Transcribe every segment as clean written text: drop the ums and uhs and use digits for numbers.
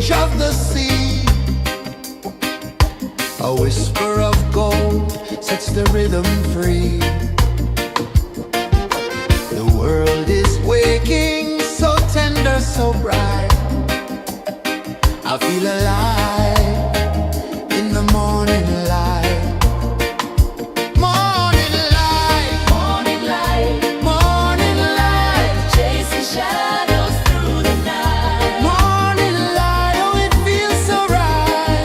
edge of the sea. A whisper of gold sets the rhythm free. The world is waking, so tender, so bright. I feel alive in the morning light. Morning light, Morning light, morning light, chasing shadows through the night. morning light, oh it feels so right.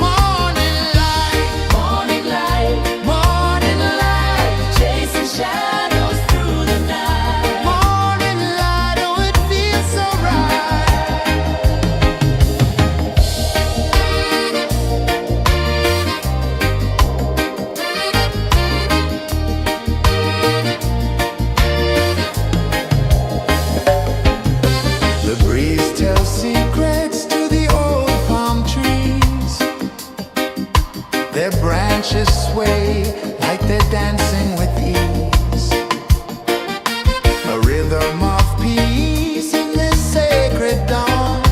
Morning light, Morning light, morning light, chasing shadows through the night. morning light, oh it feels so right. The breeze tells secrets to the old palm trees. Their branches sway like they're dancing with ease. A rhythm of peace in this sacred dawn.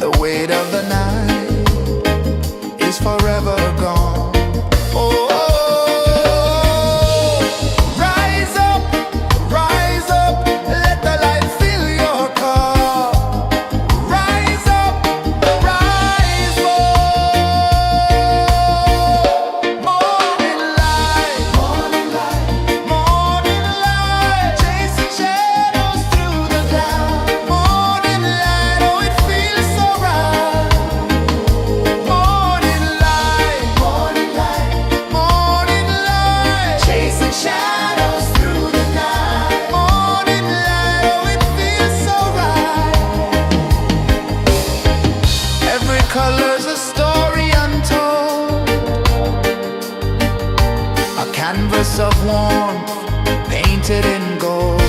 The weight of the night is forever gone. Oh, rise up, let the light fill your cup. Rise up, rise up. Morning light, morning light, morning light, chasing shadows through the cloud. Morning light, oh it feels so right. Morning light, morning light, morning light, chasing shadows through the night. Morning light, oh it feels so right. Every color's a story untold, a canvas of warmth painted in gold.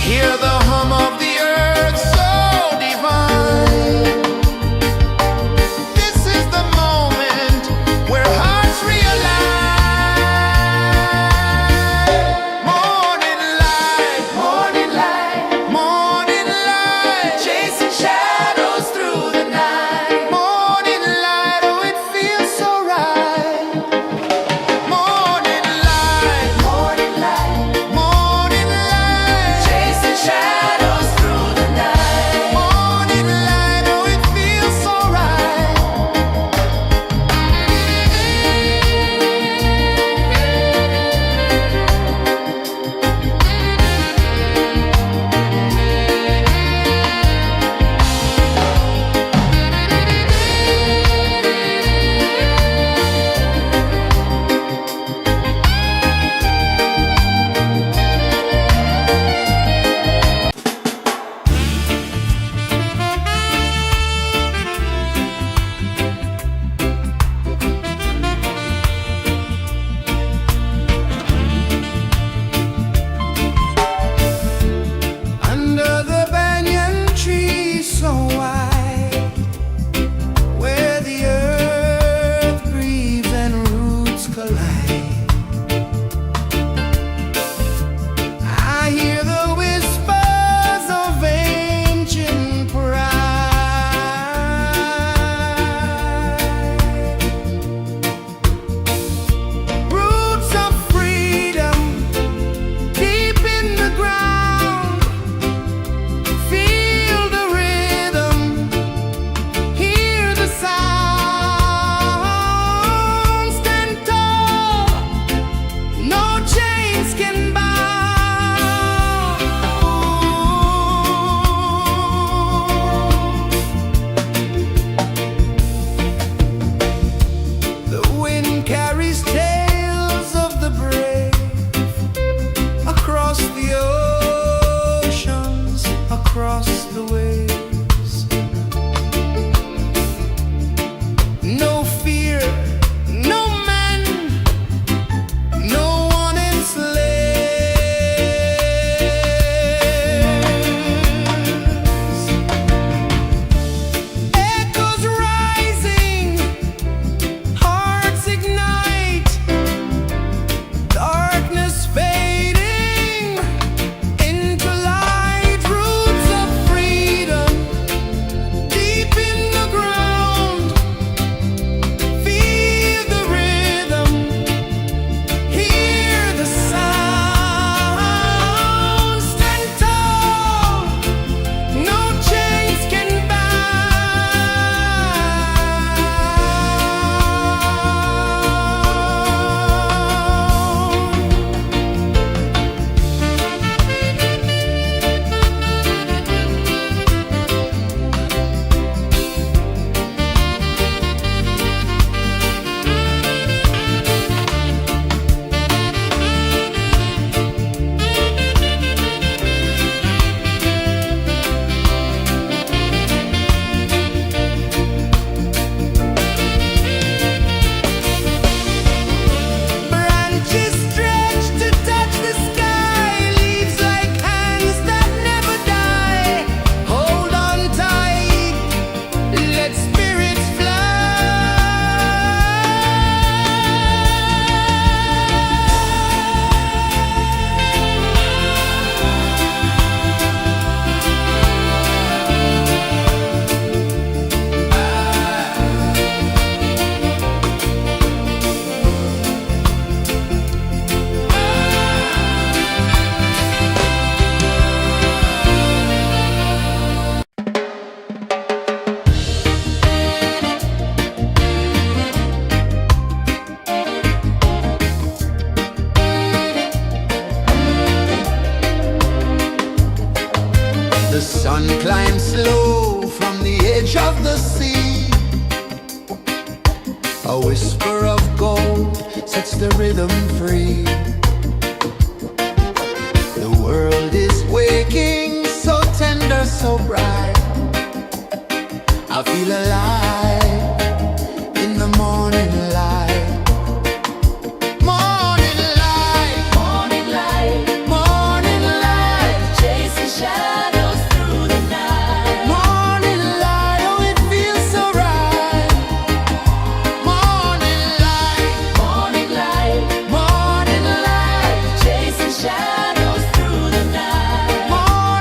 Hear the hum of the earth so divine. This is the moment where hearts realign. Morning light, morning light, morning light, chasing shadows through the night. Morning light, oh it feels so right. Morning light, Morning light, morning light, chasing shadows The sun climbs slow from the edge of the sea. A whisper of gold sets the rhythm free. The world is waking, so tender, so bright. I feel alive in the morning light. Morning light, Morning light, morning light, chasing shadows through the night. morning light. Oh, it feels so right. Morning light, Morning light, morning light, chasing shadows through the night. morning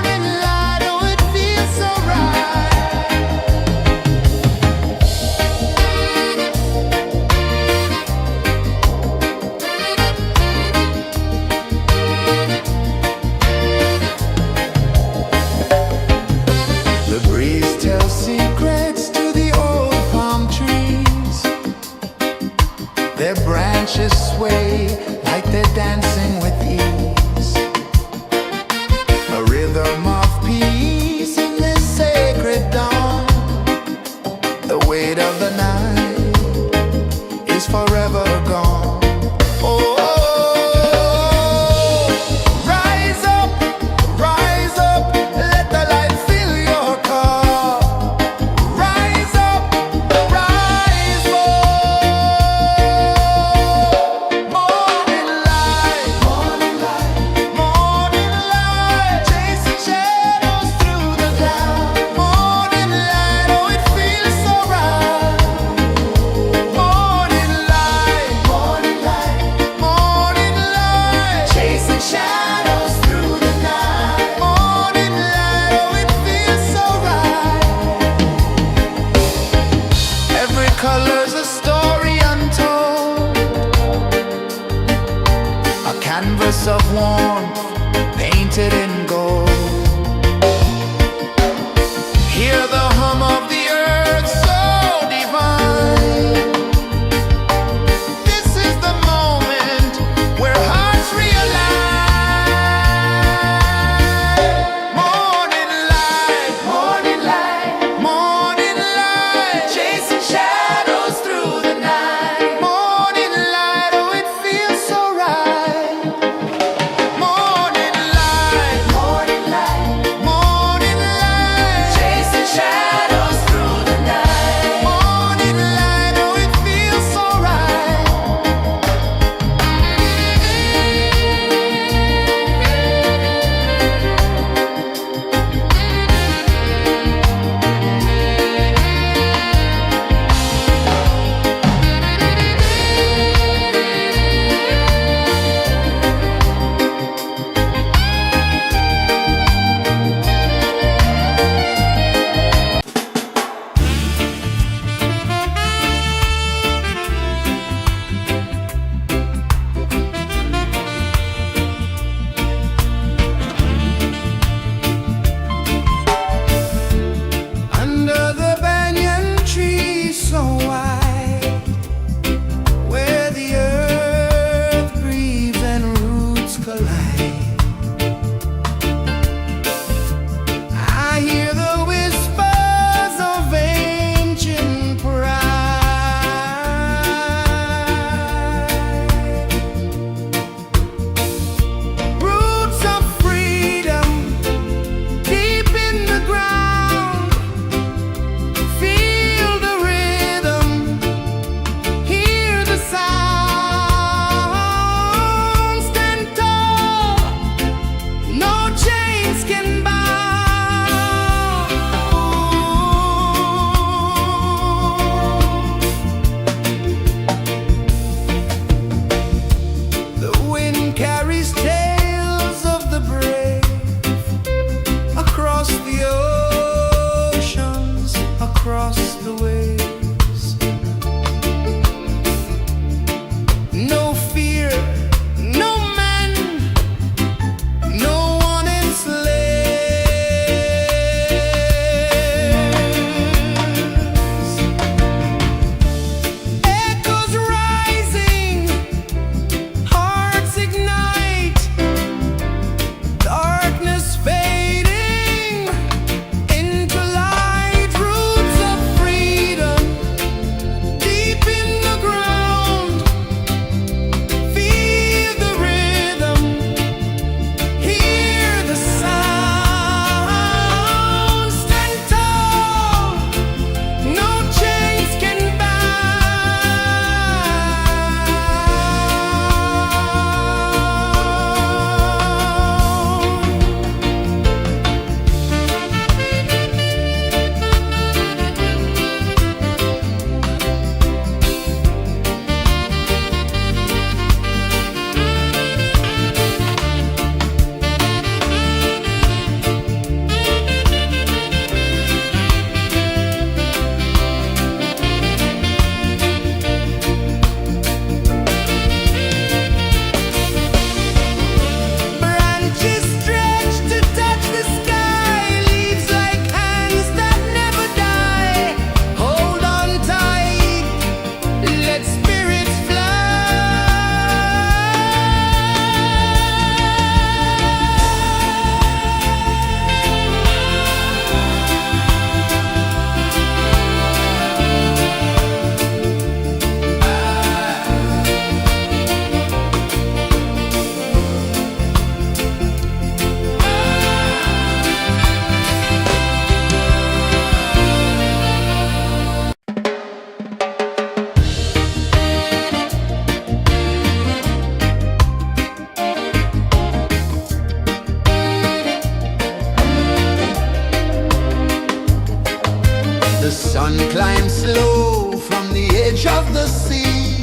The sun climbs slow from the edge of the sea.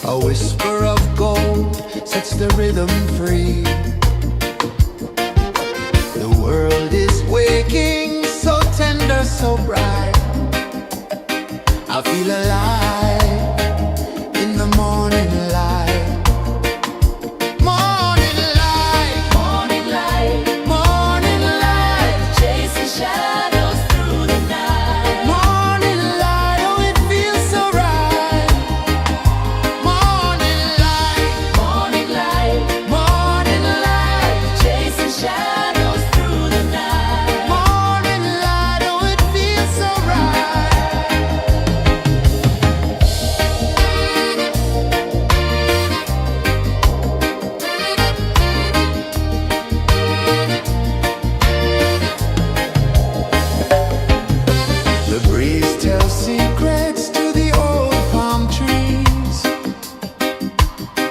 A whisper of gold sets the rhythm free. The world is waking, so tender, so bright. I feel alive in the morning light. Morning light, Morning light, morning light, chasing shadows through the night. morning light, oh it feels so right. Morning light, Morning light, morning light, chasing shadows through the night. morning light, oh it feels so right. The breeze tells secrets to the old palm trees.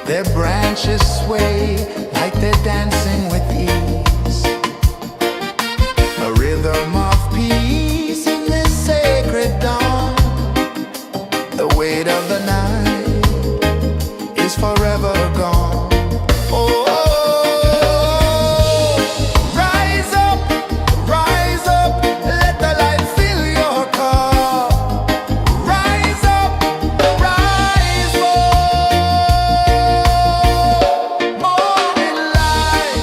Their branches sway like they're dancing with ease. A rhythm of peace in this sacred dawn. The weight of the night is forever gone. Oh, rise up, let the light fill your cup. Rise up, rise more. Morning light,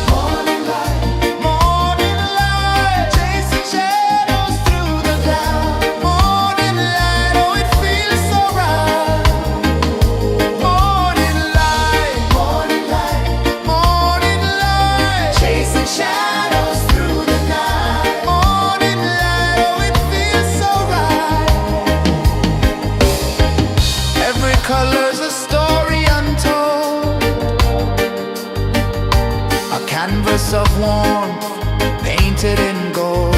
morning light, chasing shadows through the cloud. Morning light, oh it feels so right. Morning light, morning light, chasing shadows through the night. Morning light, oh it feels so right. Every color's a story untold, a canvas of warmth painted in gold.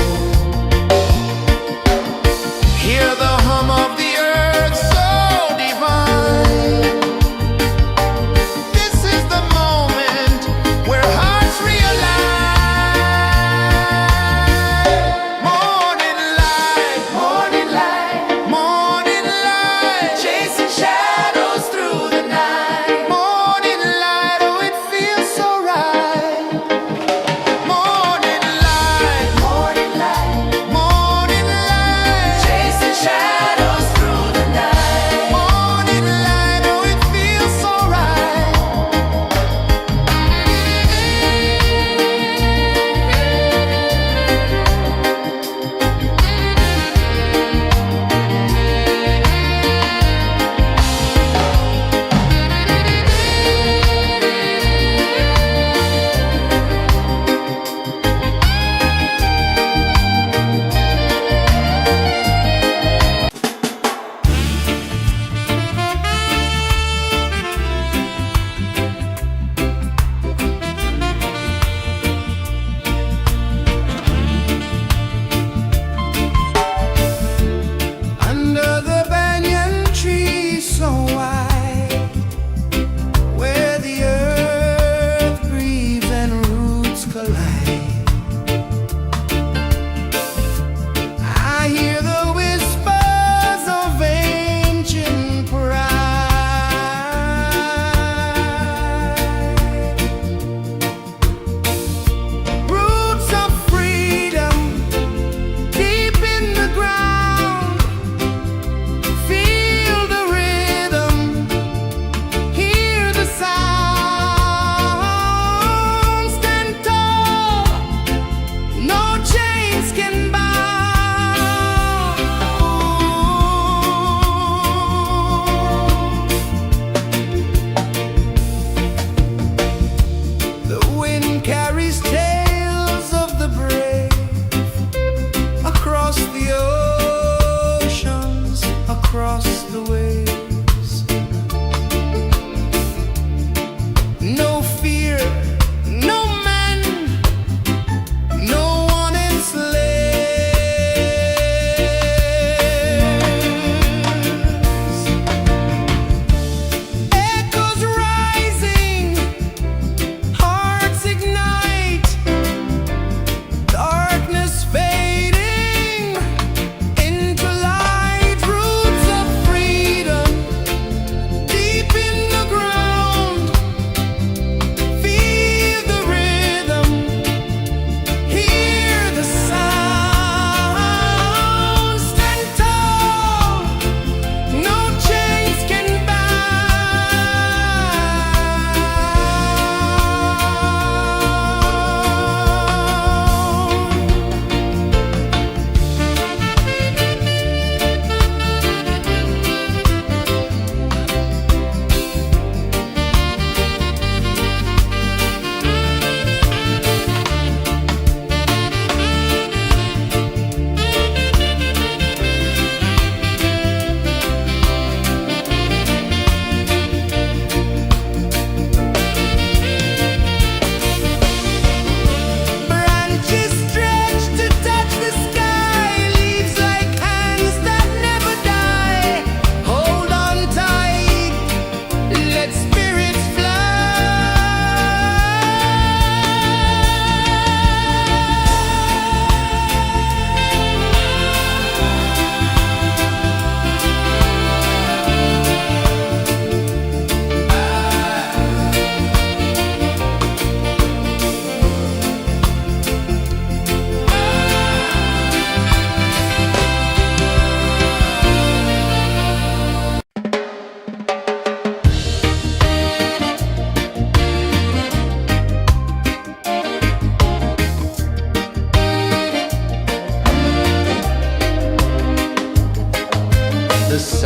Hear the hum of the earth so divine. This is the moment where hearts realign. Morning light, morning light, chasing shadows through the night. Morning light, oh it feels so right. Morning light,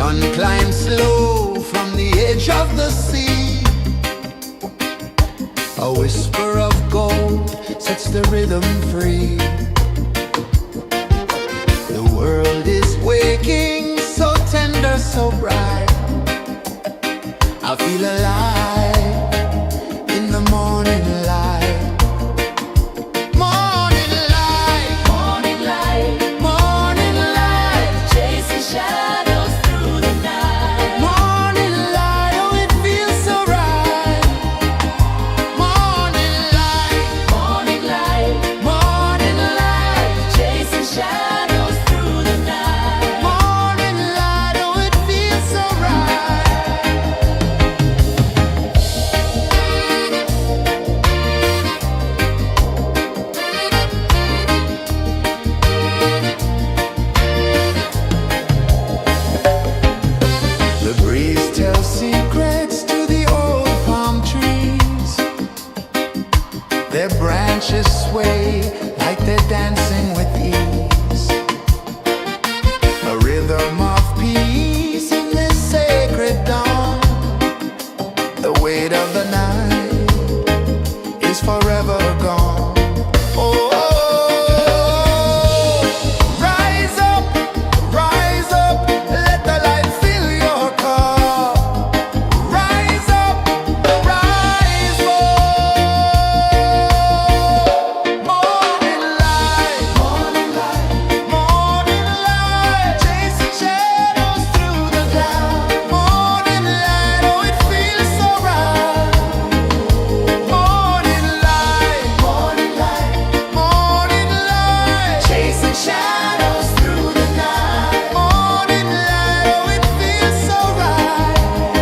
Sun climbs slow from the edge of the sea. A whisper of gold sets the rhythm free. The world is waking, so tender, so bright. I feel alive in the morning light. Morning light, Morning light, morning light, chasing shadows through the night. morning light, oh it feels so right. Morning light, Morning light, morning light, chasing shadows through the night. morning light, oh it feels so right. The breeze tells secrets to the old palm trees. Their branches sway like they're dancing with ease. A rhythm of peace in this sacred dawn. The weight of the night is forever gone. Oh, rise up, let the light fill your cup. Rise up, rise up. Morning light, morning light, chasing shadows through the cloud. Morning light, oh it feels so right. Morning light, chasing shadows through the night. Morning light, oh it feels so right.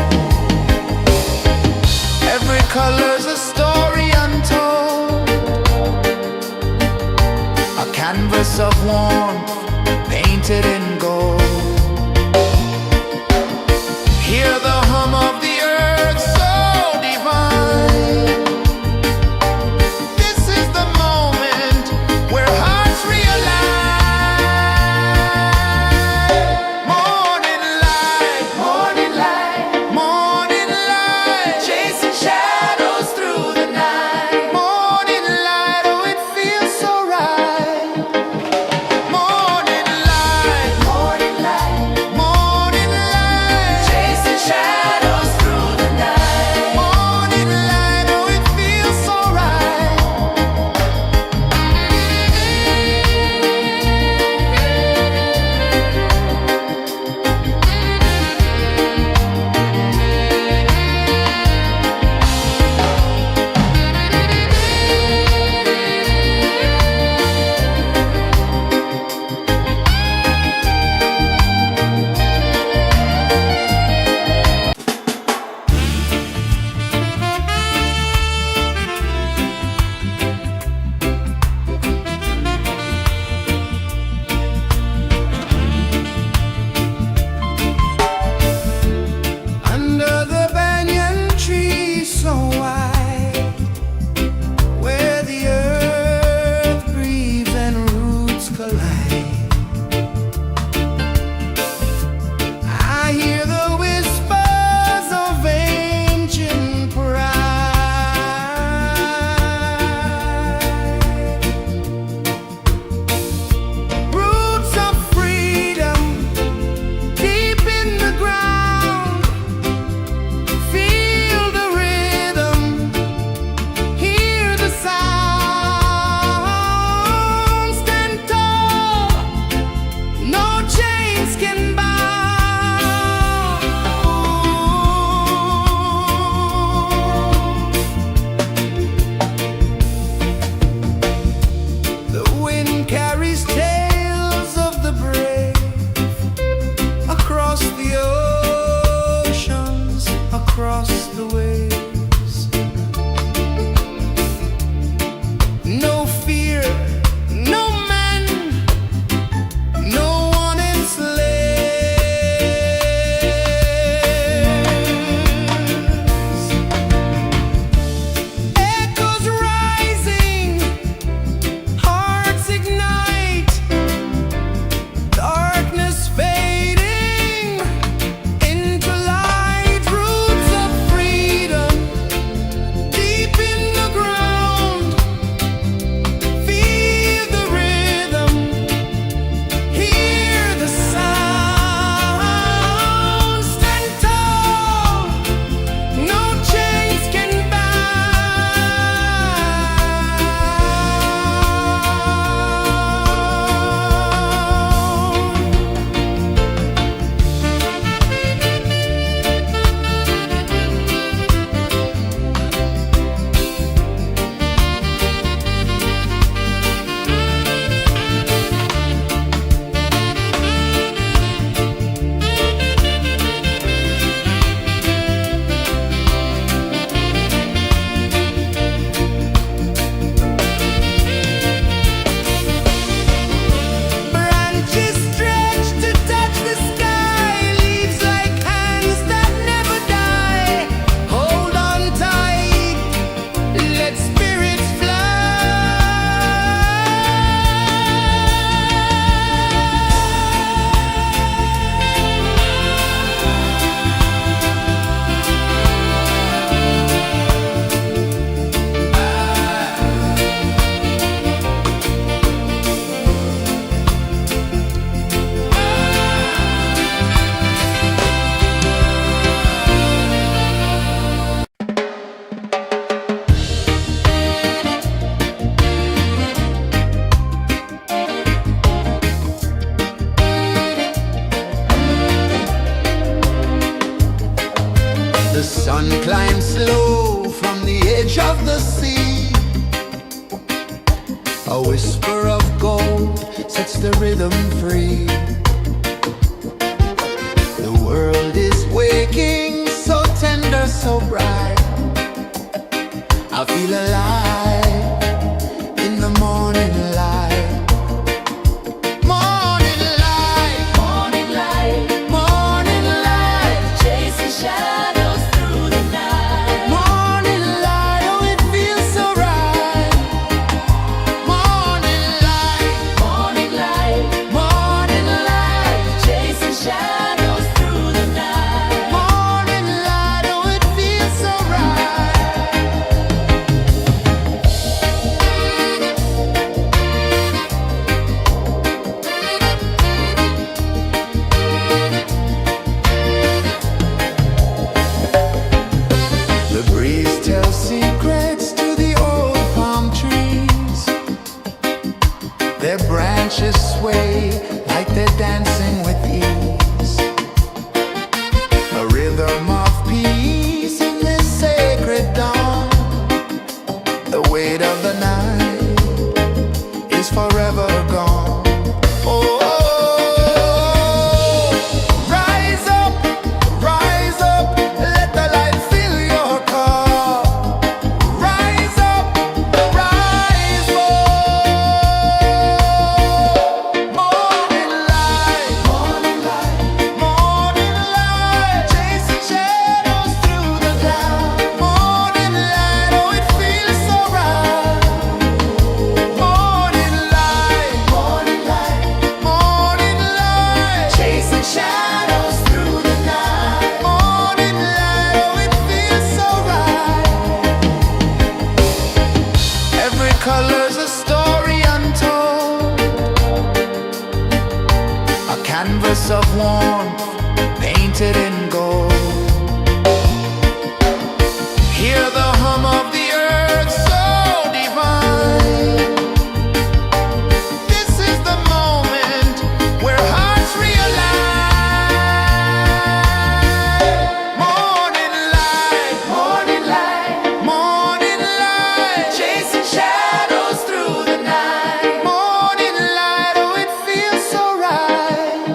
Every color's a story untold, a canvas of warmth painted in gold. Hear the hum of the earth so divine. This is the moment where hearts realign. Morning light, morning light, chasing shadows through the night. Morning light, oh it feels so right. Morning A whisper of gold sets the rhythm free. The world is waking, so tender, so bright. I feel alive in the morning light. Morning light, Morning light, morning light, chasing shadows through the night. morning light, oh it feels so right. Morning light, Morning light, morning light, chasing shadows through the night. morning light, oh it feels so right. The breeze tells secrets to the old palm trees. Their branches sway like they're dancing with ease. A rhythm of peace in this sacred dawn. The weight of the night is forever gone. Oh, rise up, let the light fill your car. Rise up, rise up. Morning light, morning light, morning light, chasing shadows through the cloud. Morning light, oh it feels so right. Morning light, morning light, morning light, chasing shadows through the night. Morning light, oh it feels so right. Every color's a story untold, a canvas of warmth painted in gold. Hear the hum of the earth so divine. This is the moment where hearts realign. Morning light, morning light, morning light, chasing shadows through the night. Morning light, oh it feels so right.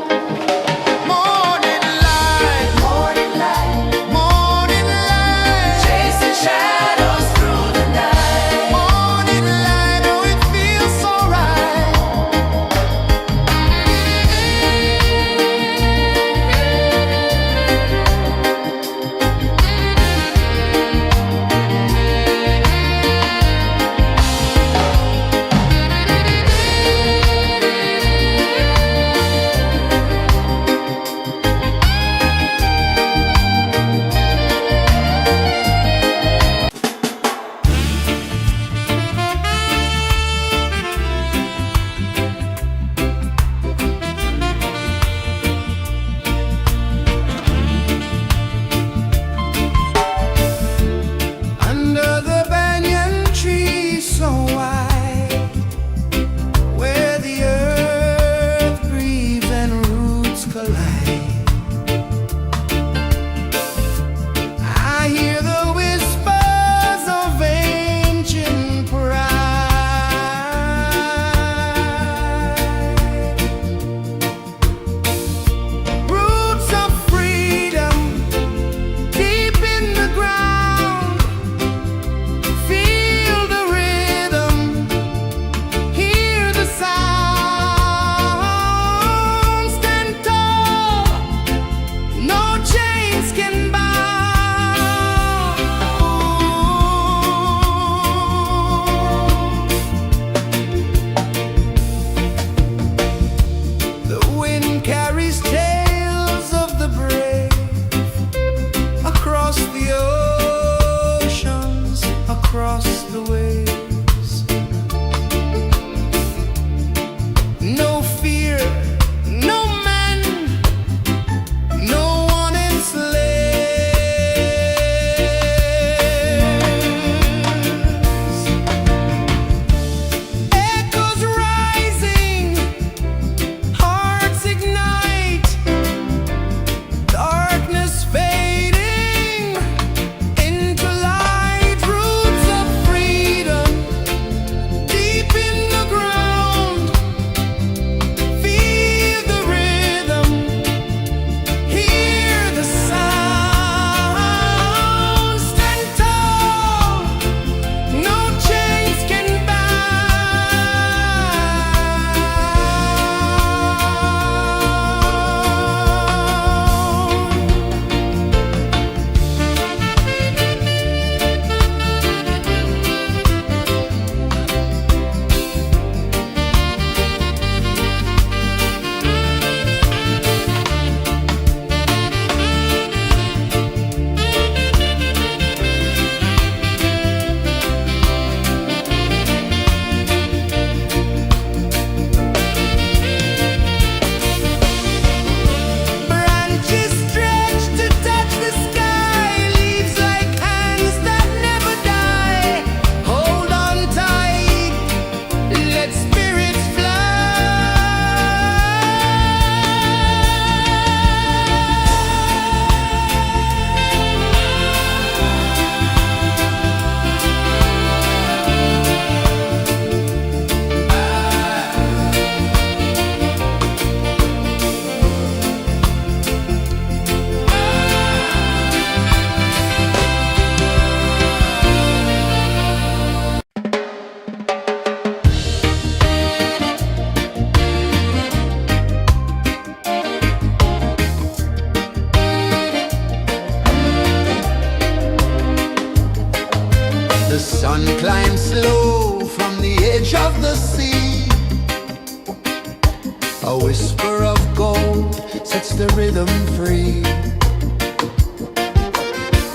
A whisper of gold sets the rhythm free.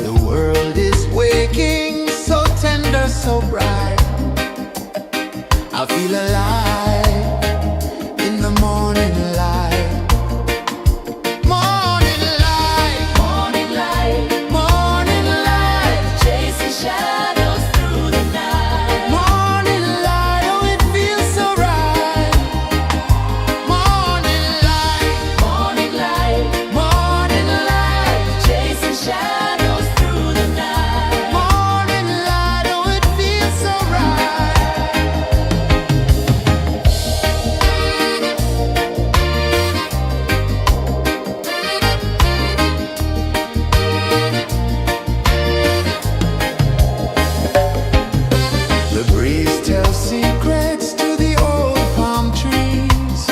The world is waking, so tender, so bright. I feel alive in the morning light. Morning light, Morning light, morning light, chasing shadows through the night. morning light. Oh, it feels so right. Morning light, Morning light, morning light, chasing shadows through the night. morning light. Oh, it feels so right. The breeze tells secrets to the old palm trees.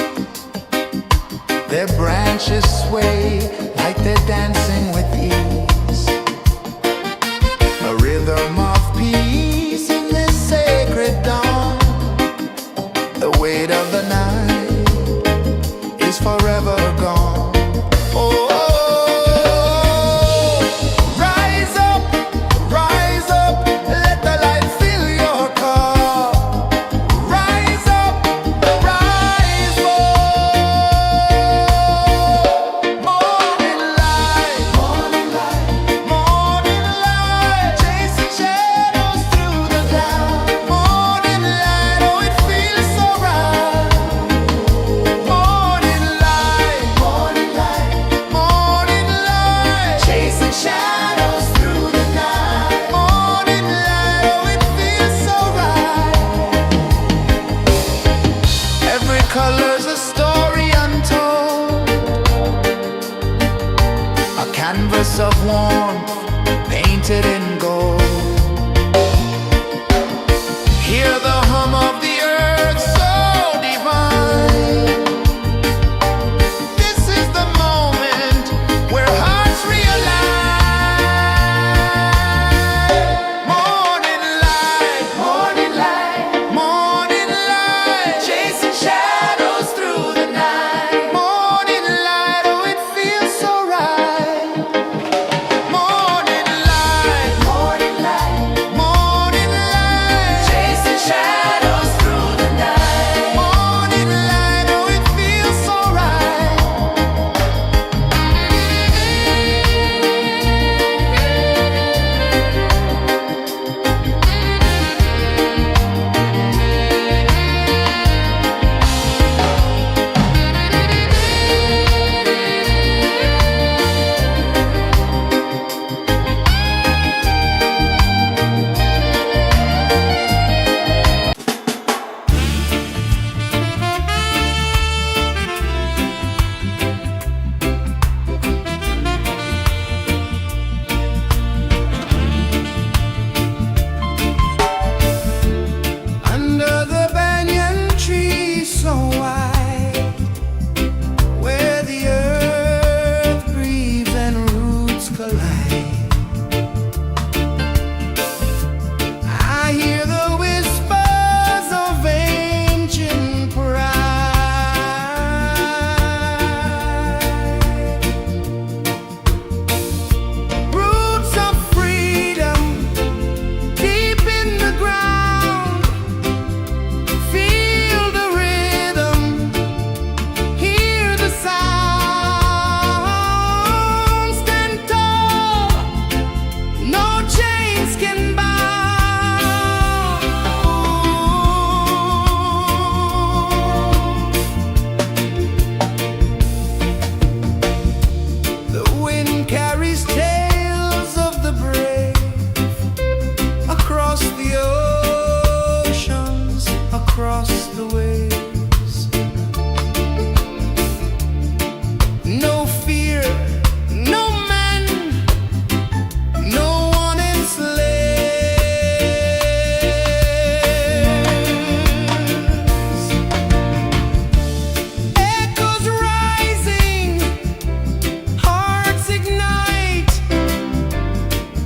Their branches sway like they're dancing with ease. A rhythm of peace in this sacred dawn. The weight of the night is forever gone. Oh, rise up, let the light fill your car. Rise up, rise up. Morning light, morning light, morning light, chasing shadows through the cloud. Morning light, oh, it feels so right. Morning light, morning light, morning light, chasing shadows through the night. Morning light, oh, it feels so right. Every color's a story untold, a canvas of warmth painted in gold. Hear the hum of the earth so divine. This is the moment where hearts realign. Morning light, morning light, morning light, chasing shadows through the night. Morning light, oh, it feels so right. Morning light, morning light, morning light, chasing shadows through the night. Morning light, oh, it feels so right. Under the banyan tree so wide, where the earth breathes and roots collide, I hear the whispers of ancient pride. Roots of freedom deep in the ground. Feel the rhythm, hear the sound. Stand tall, no chains can bound. The wind carries tales of the brave across the oceans, across the waves. No fear, no man, no one enslaves. Echoes rising, hearts ignite,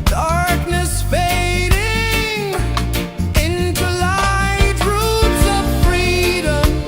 darkness fading into light. Roots of freedom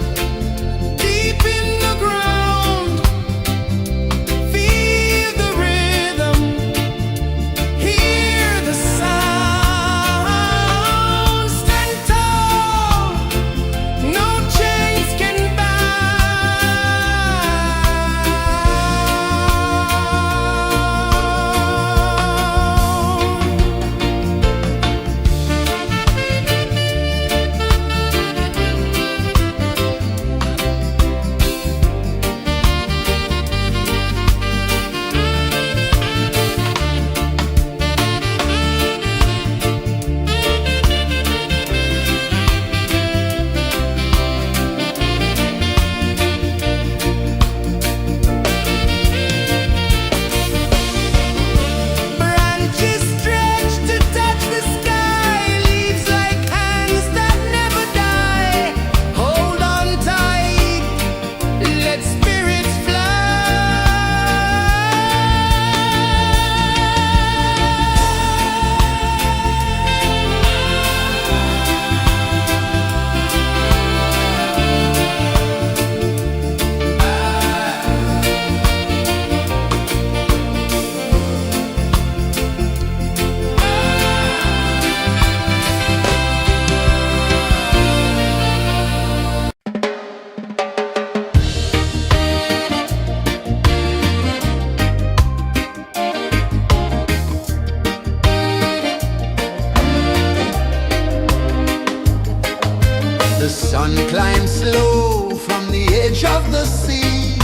edge of the sea.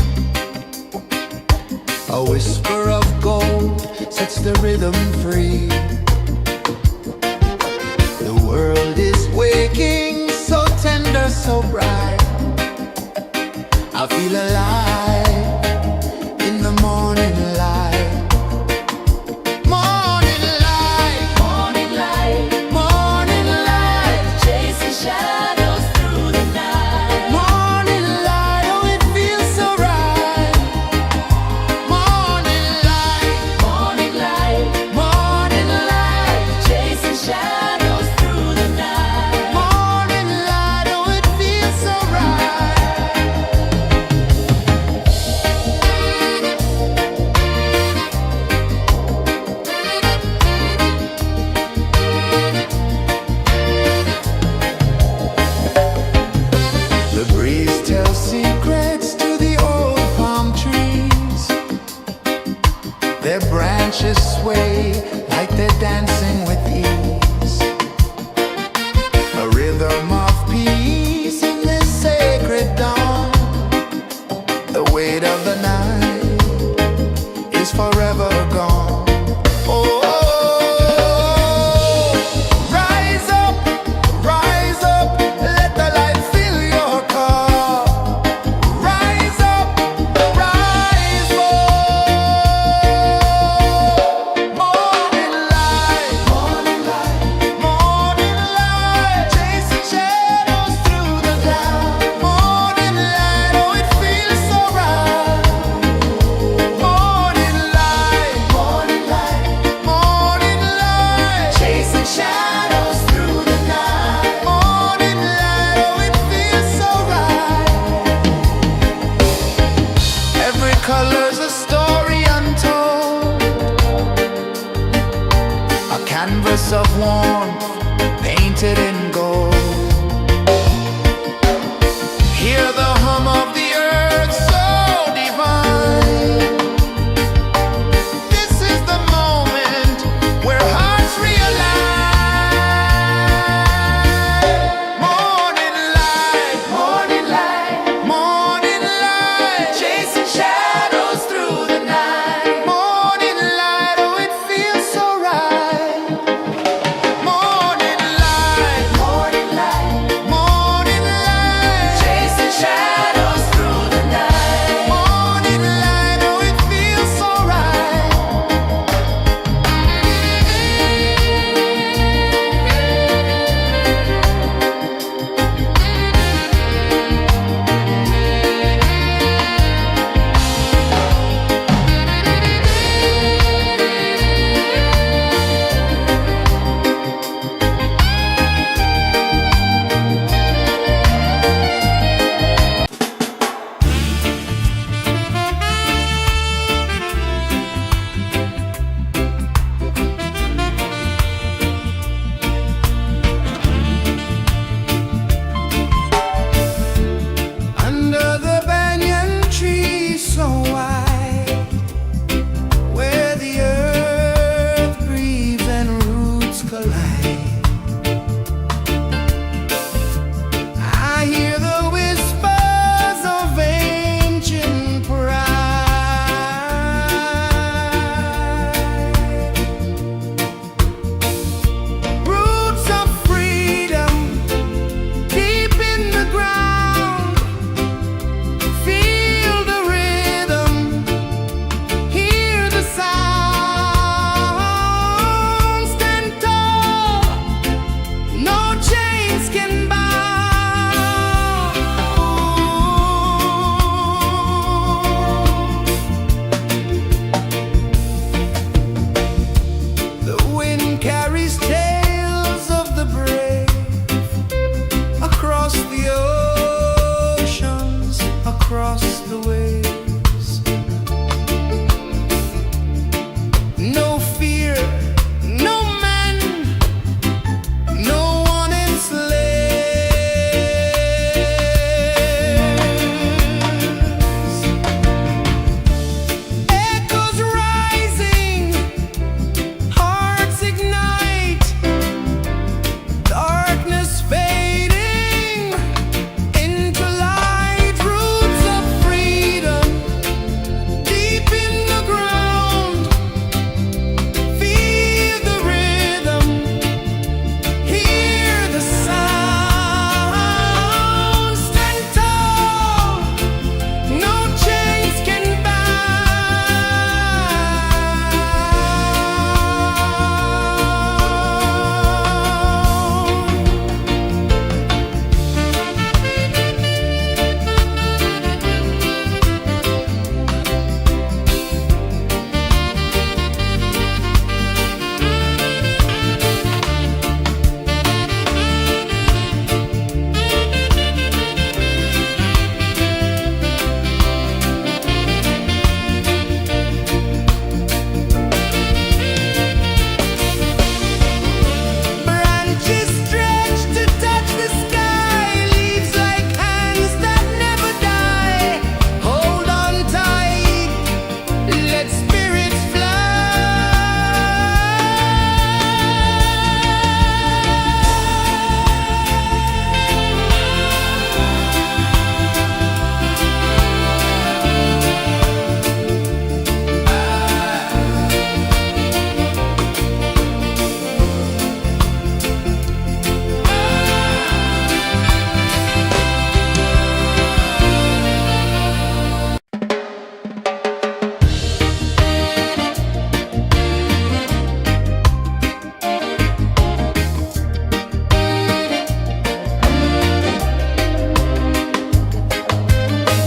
A whisper of gold sets the rhythm free. The world is waking, so tender, so bright. I feel alive in the morning light. Morning light, Morning light, morning light, chasing shadows through the night. morning light, oh it feels so right. Morning light, Morning light, morning light, chasing shadows through the night. morning light, oh it feels so right. The breeze tells secrets to the old palm trees. Their branches sway like they're dancing with ease. A rhythm of peace in this sacred dawn. The weight of the night is forever gone. Oh, rise up, let the light fill your car. Rise up, rise up. Morning light, morning light, morning light, chasing shadows through the cloud. Morning light, oh it feels so right. Morning light, morning light, morning light, chasing shadows through the night. Morning light, oh it feels so right. Every color's a story untold, a canvas of warmth painted in gold. Hear the hum of the earth so divine. This is the moment where hearts realign. Morning light, morning light, morning light, chasing shadows through the night. Morning light, oh it feels so right. Morning light, morning light, morning light, chasing shadows through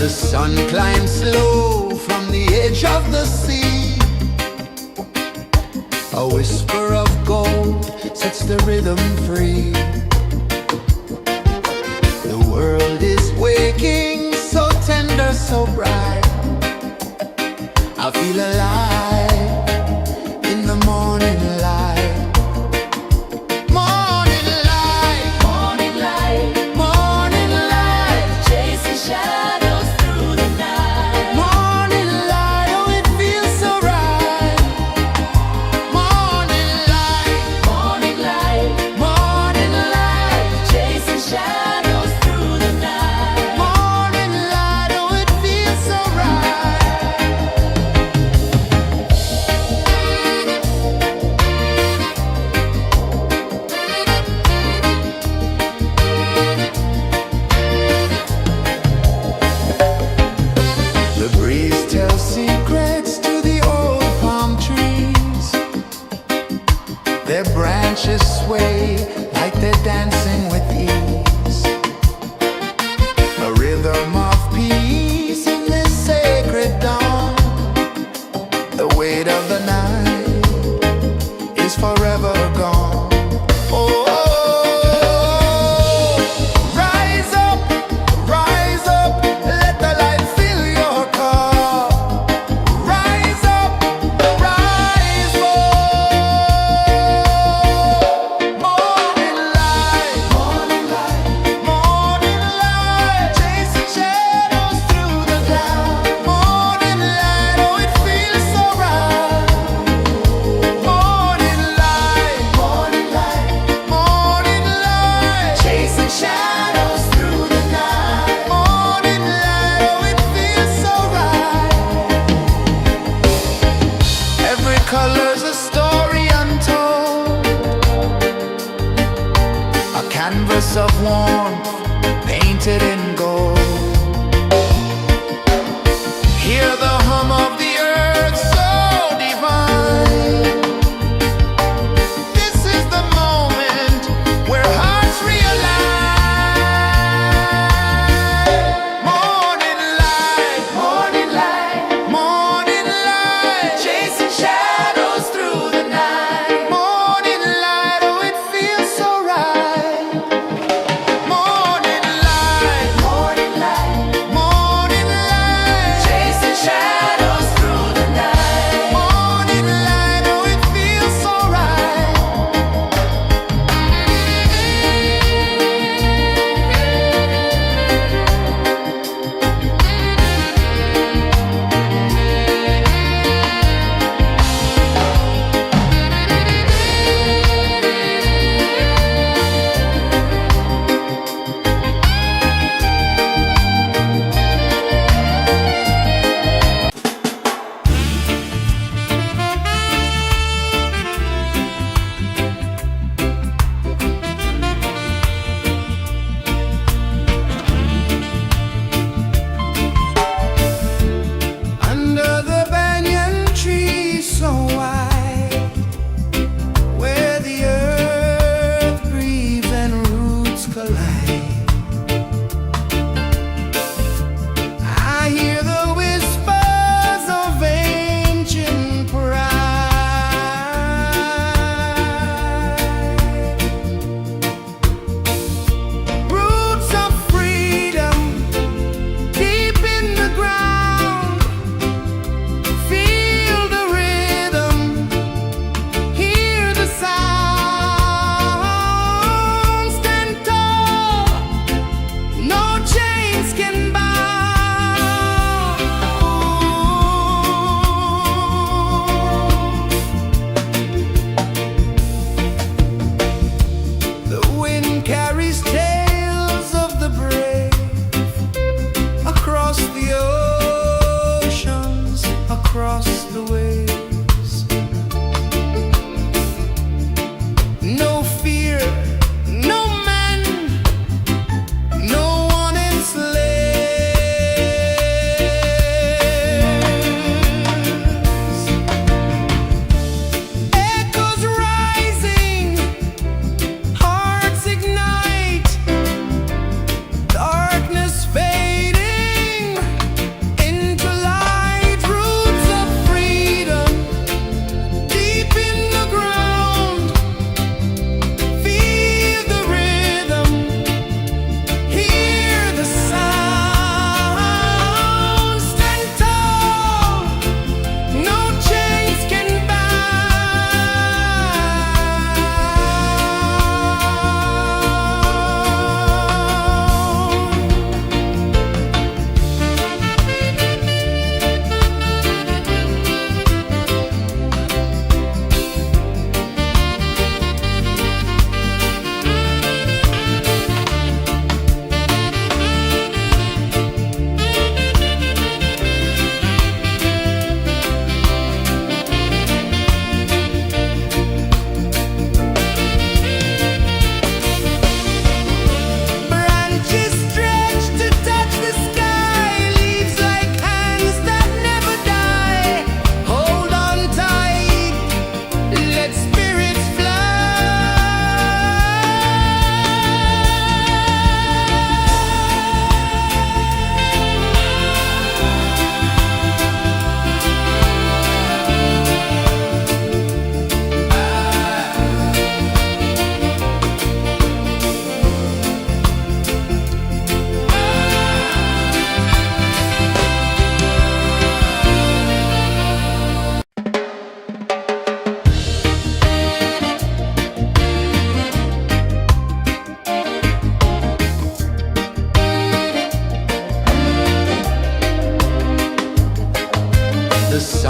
The sun climbs slow from the edge of the sea. A whisper of gold sets the rhythm free. The world is waking, so tender, so bright. I feel alive in the morning light. Morning light, Morning light, morning light, chasing shadows through the night. morning light, oh it feels so right. Morning light, Morning light, morning light, chasing shadows through the night. morning light, oh it feels so right.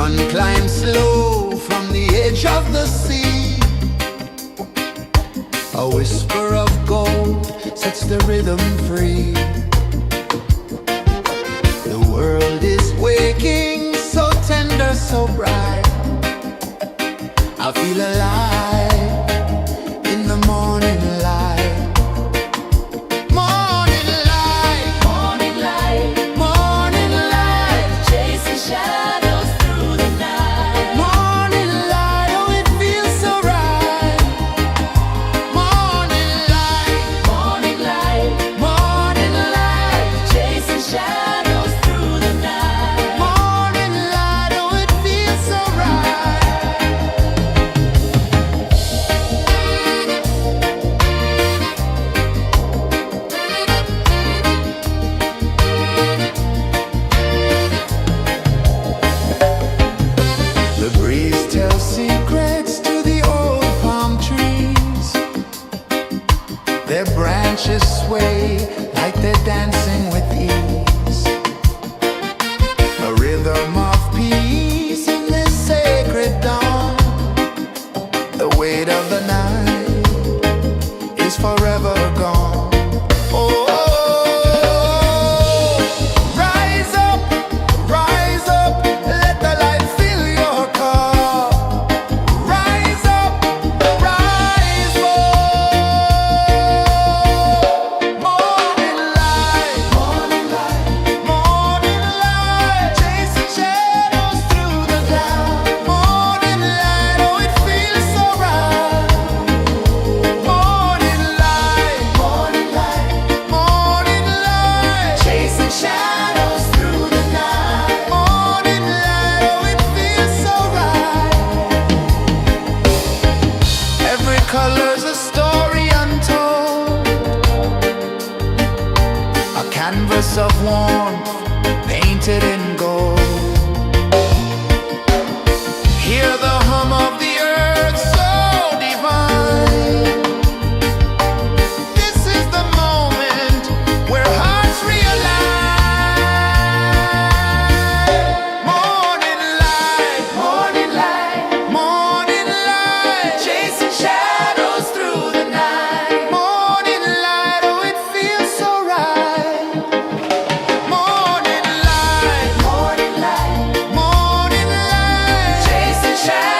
sun climbs slow from the edge of the sea. A whisper of gold sets the rhythm free. The world is waking, so tender, so bright. I feel alive in the morning light. Morning light, Morning light, morning light, chasing shadows through the night. morning light, oh it feels so right. Morning light, Morning light, morning light, chasing shadows through the night. morning light, oh it feels so right. The breeze tells secrets to the old palm trees. Their branches sway like they're dancing with ease. A rhythm of peace in this sacred dawn. The weight of the night is forever gone. Oh, rise up, let the light fill your cup. Rise up, rise up. Morning light, morning light, morning light, chasing shadows through the cloud. Morning light, oh it feels so right. Morning light, morning light, morning light, chasing shadows through the night. Morning light, oh it feels so right. Every color's a story untold, a canvas of warmth painted in gold. Hear the hum of the earth so divine. This is the moment where hearts realign. Morning light, morning light, morning light, chasing shadows through the night. Morning light, oh it feels so right. Morning light, Morning light, morning light, chasing shadows.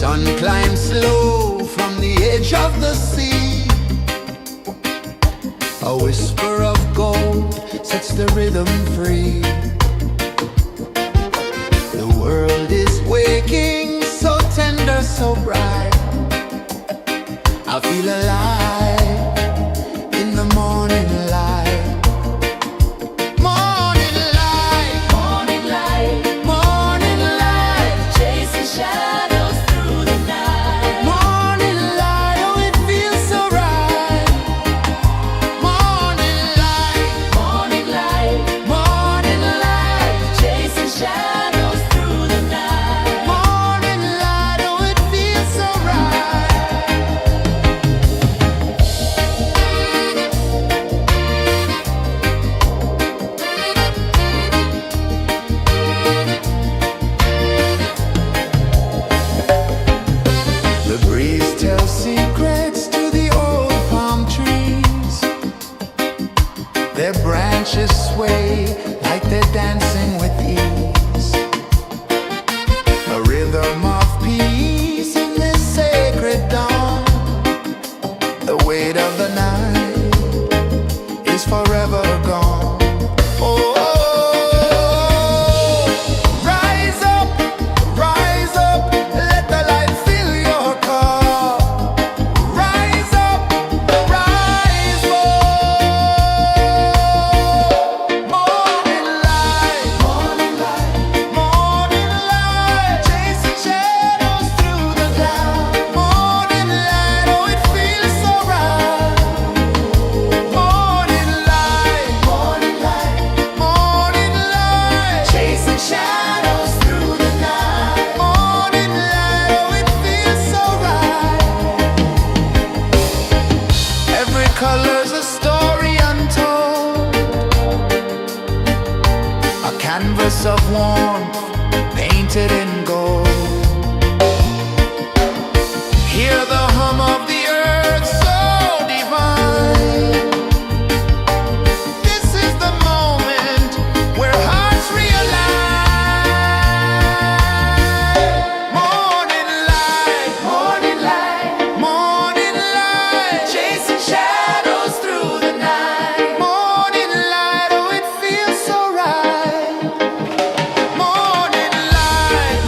Sun climbs slow from the edge of the sea. A whisper of gold sets the rhythm free. The world is waking, so tender, so bright. I feel alive in the morning light. Morning light, Morning light, morning light, chasing shadows through the night. morning light, oh it feels so right. Morning light, Morning light, morning light, chasing shadows through the night. morning light, oh it feels so right. The breeze tells secrets to the old palm trees. Their branches sway like they're dancing with ease. A rhythm of peace in this sacred dawn. The weight of the night is forever gone. Oh, rise up, let the light fill your cup. Rise up, rise up. Morning light, morning light, chasing shadows through the cloud. Morning light, oh it feels so right. Morning light, chasing shadows through the night. Morning light, oh it feels so right. Every color's a story untold, a canvas of warmth painted in gold. Hear the hum of the earth so divine. This is the moment where hearts realign. Morning light, morning light, chasing shadows through the night. Morning light, oh it feels so right. Morning light,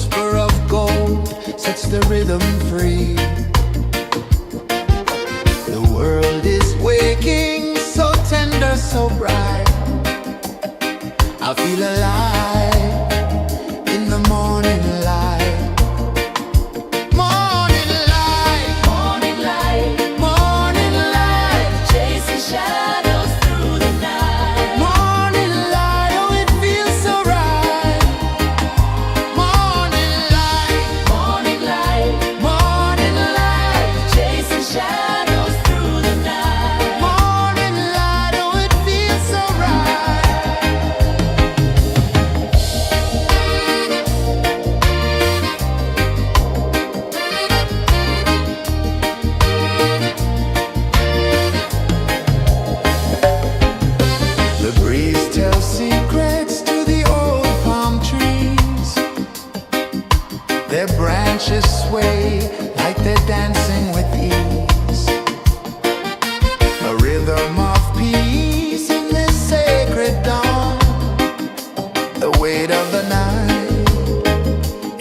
whisper of gold sets the rhythm free. The world is waking, so tender, so bright. I feel alive in the morning light. Morning light, Morning light, morning light, chasing shadows through the night. morning light, oh it feels so right. Morning light, Morning light, morning light, chasing shadows through the night. morning light, oh it feels so right. The breeze tells secrets to the old palm trees. Their branches sway like they're dancing with ease. A rhythm of peace in this sacred dawn. The weight of the night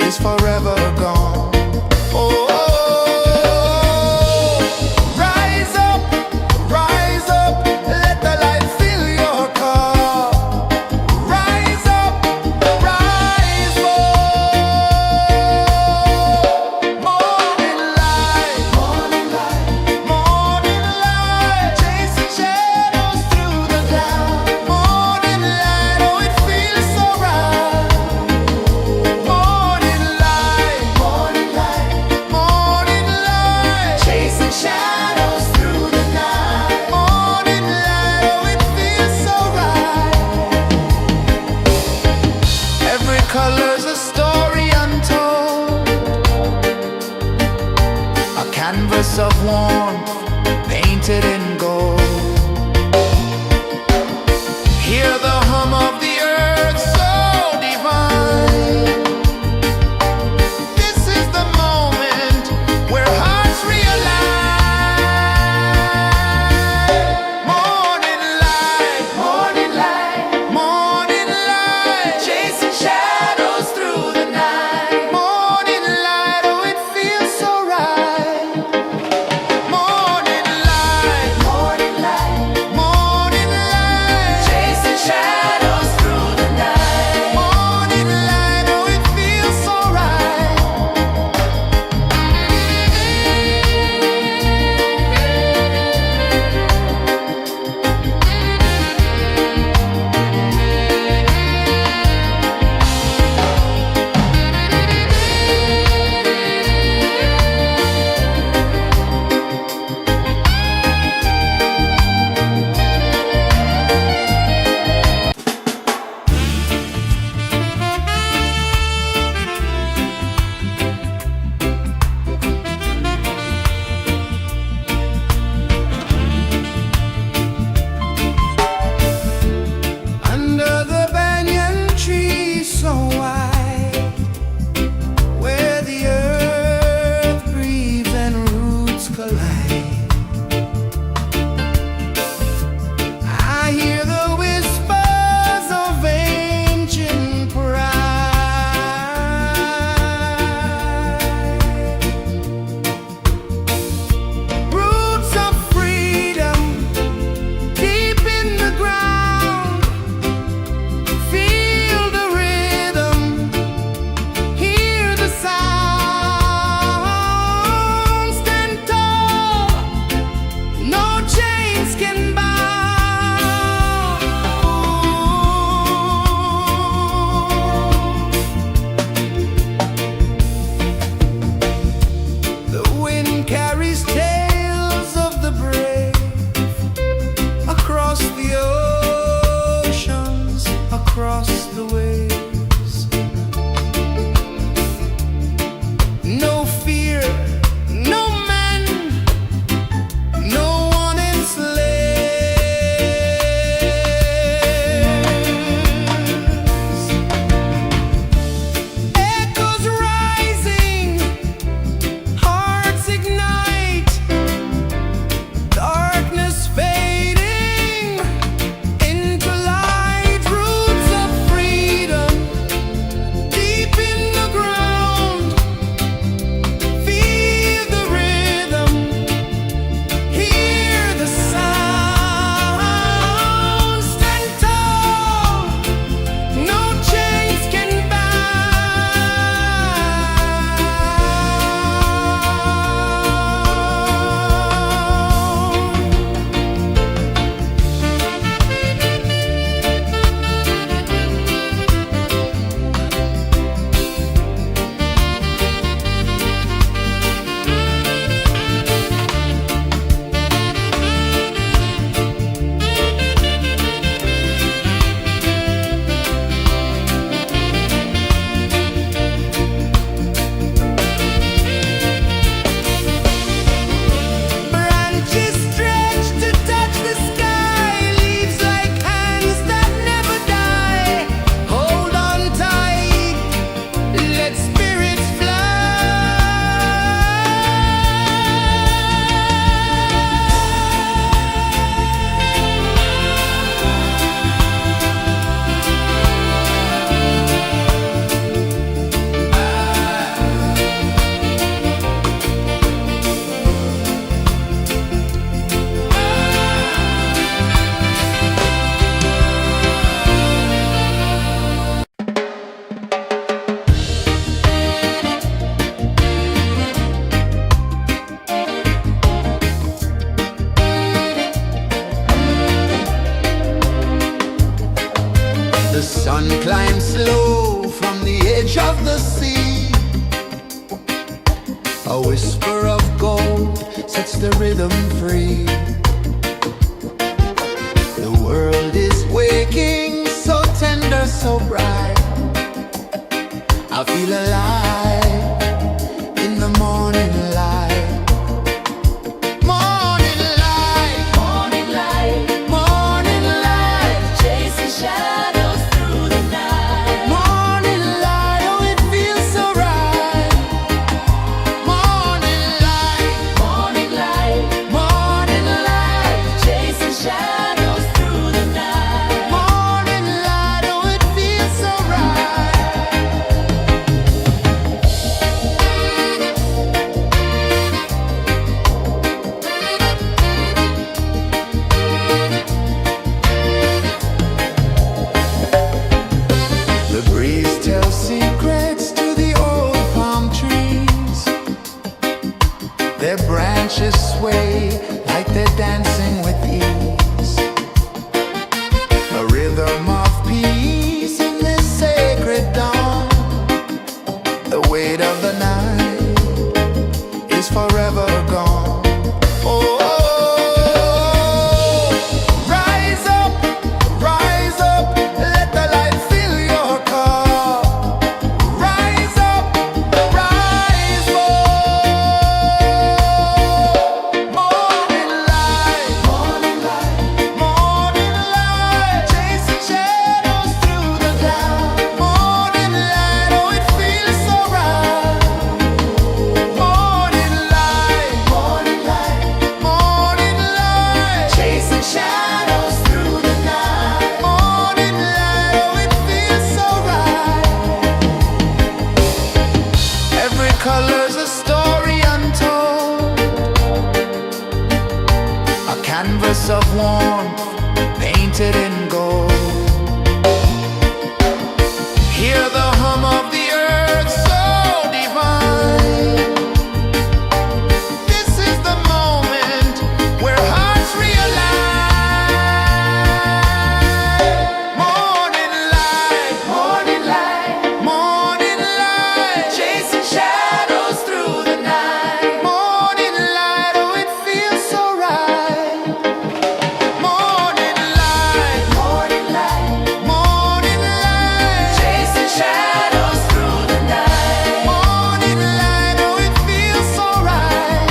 is forever gone. Oh, rise up, let the light fill your cup. Rise up, rise up. Morning light, morning light, chasing shadows through the cloud. Morning light, oh it feels so right. Morning light, morning light, chasing shadows through the night. Morning light, oh it feels so right. Every color's a story untold, a canvas of warmth painted in gold. Hear the hum of the earth so divine. This is the moment where hearts realign. Morning light, morning light, chasing shadows through the night. Morning light, oh it feels so right. Morning A whisper of gold sets the rhythm free. The world is waking, so tender, so bright. I feel alive in the morning light. Morning light, Morning light, morning light, chasing shadows through the night. morning light. Oh, it feels so right. Morning light, Morning light, morning light, chasing shadows through the night. morning light. Oh, it feels so right. The breeze tells secrets to the old palm trees. Their branches sway like they're dancing with ease. A rhythm of peace in this sacred dawn. The weight of the night is forever gone. Oh, rise up, let the light fill your cup. Rise up, rise up. Morning light, morning light, morning light, chasing shadows through the cloud. Morning light, oh, it feels so right. Morning light, morning light, morning light, chasing shadows through the night. Morning light, oh, it feels so right. Every color's a story untold, a canvas of warmth painted in gold. Hear the hum of the earth so divine. This is the moment where hearts realign. Morning light, morning light, morning light, chasing shadows through the night. Morning light, oh, it feels so right. Morning light, morning light, morning light, chasing shadows through the night. Morning light, oh, it feels so right.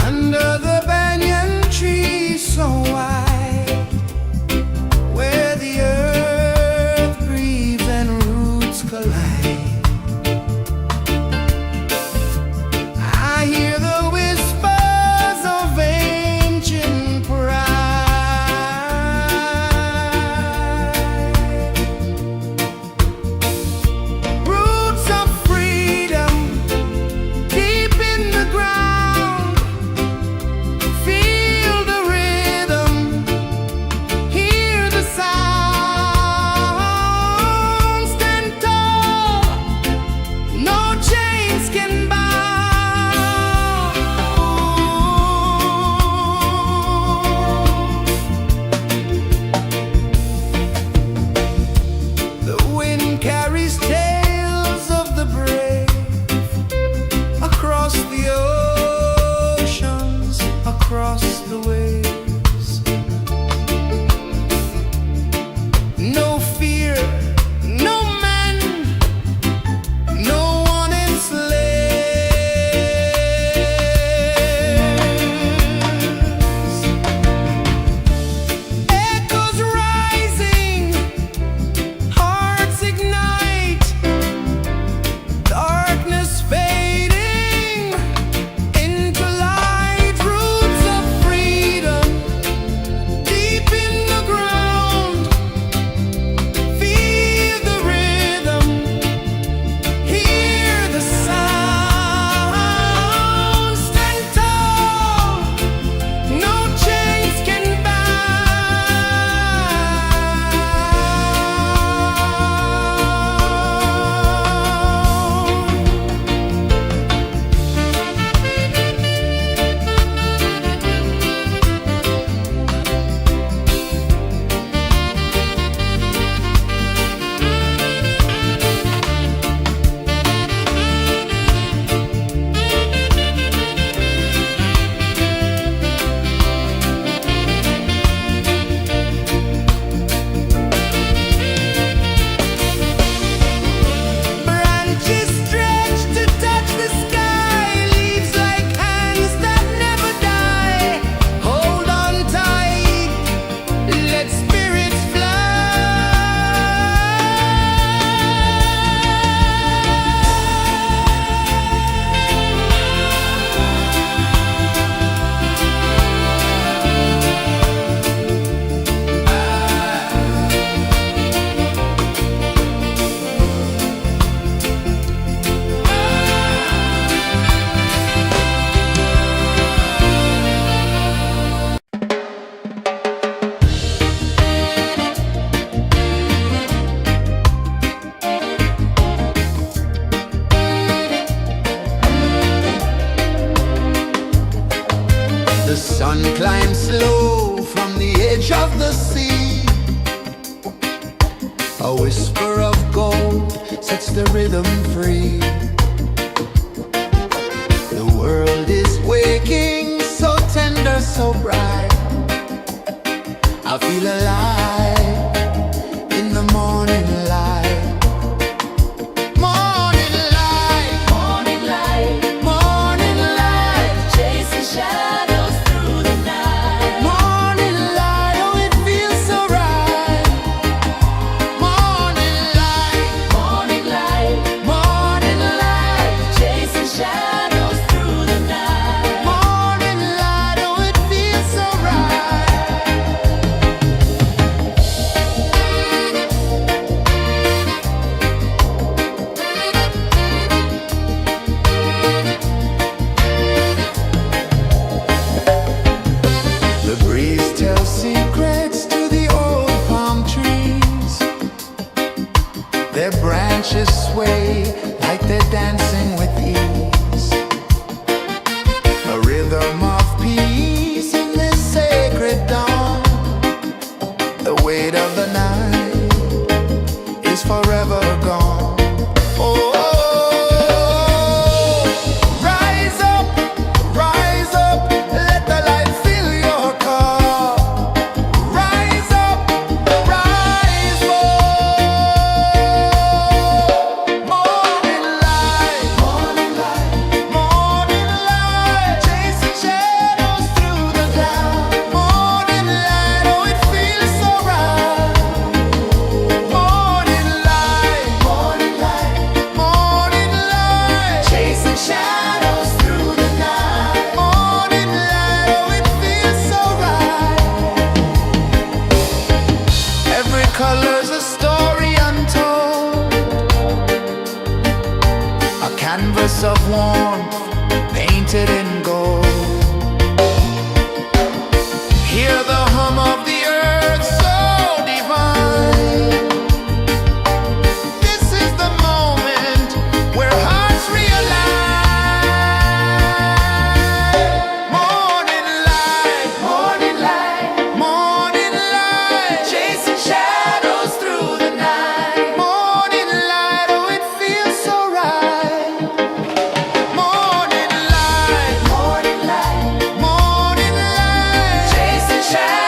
Under the banyan tree so wide, where the earth breathes and roots collide, I hear the whispers of ancient pride. Roots of freedom deep in the ground. Feel the rhythm, hear the sound. Stand tall, no chains can bound. The wind carries tales of the brave across the oceans, across the waves. No fear, no man, no one enslaves. Echoes rising, hearts ignite, darkness fading into light. Roots of freedom comes slow from the edge of the sea. A whisper of gold sets the rhythm free. The world is waking, so tender, so bright. I feel alive in the morning light. Morning light, Morning light, morning light, chasing shadows through the night. morning light. Oh, it feels so right. Morning light, Morning light, morning light, chasing shadows through the night. morning light. Oh, it feels so right. The breeze tells secrets to the old palm trees. Their branches sway like they're dancing with ease. A rhythm of peace in this sacred dawn. The weight of the night is forever gone. Oh, rise up, let the light fill your cup. Rise up, rise more. Morning light, morning light, chasing shadows through the cloud. Morning light, oh, it feels so right. Morning light, morning light, chasing shadows through the night. Morning light, oh, it feels so right. Every color's a story untold, a canvas of warmth painted in gold. Hear the hum of the earth so divine. This is the moment where hearts realign. Morning light, morning light, chasing shadows through the night. Morning light, oh, it feels so right. Morning light, chasing shadows.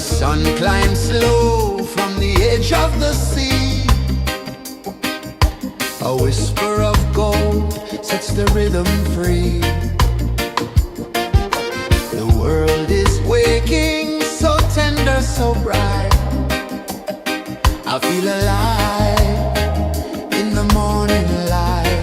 sun climbs slow from the edge of the sea. A whisper of gold sets the rhythm free. The world is waking, so tender, so bright. I feel alive in the morning light.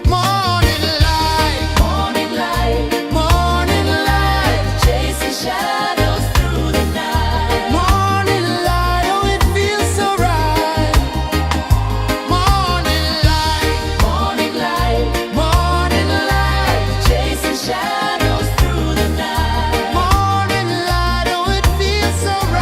Morning light, Morning light, morning light, chasing shadows through the night. morning light, oh it feels so right. Morning light, Morning light, morning light, chasing shadows through the night. morning light, oh it feels so right.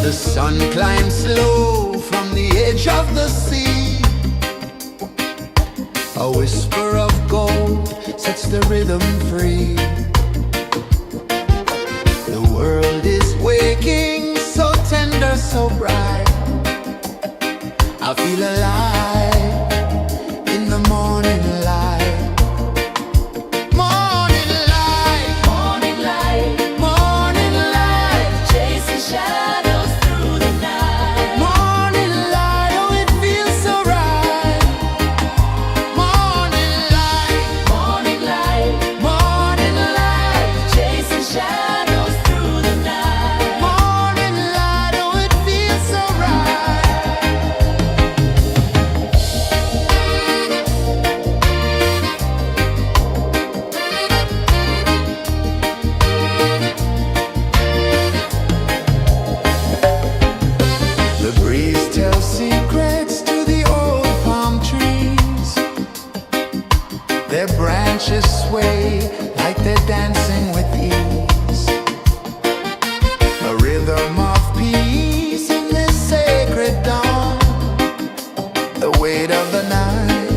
The sun climbs slow from the edge of the sea. A whisper of gold sets the rhythm free. The world is waking, so tender, so bright. I feel alive in the morning light. Morning light, Morning light, morning light, chasing shadows through the night. morning light, oh it feels so right. Morning light, Morning light, morning light, chasing shadows through the night. morning light, oh it feels so right. The breeze tells secrets to the old palm trees. Their branches sway like they're dancing with ease. A rhythm of peace in this sacred dawn. The weight of the night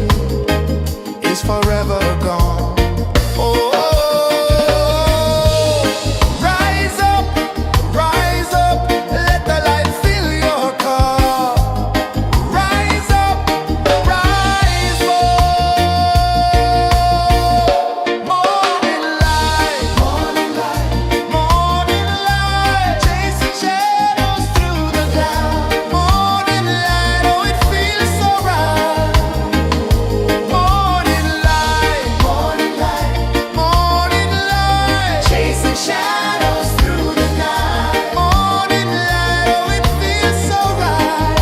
is forever gone. Oh, rise up, let the light fill your car. Rise up, rise up. Morning light, morning light, morning light, chasing shadows through the cloud. Morning light, oh it feels so right. Morning light, morning light, morning light, chasing shadows through the night. Morning light, oh it feels so right.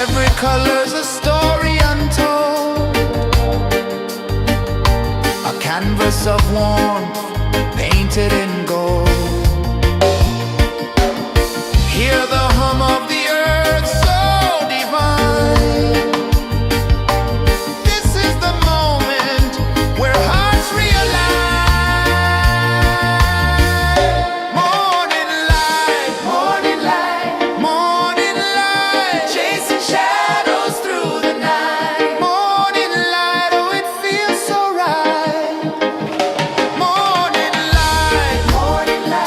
Every color's a story untold, a canvas of warmth painted in gold. Hear the hum of the earth so divine. This is the moment where hearts realign. Morning light, morning light, morning light, chasing shadows through the night. Morning light, oh it feels so right. Morning light, morning light.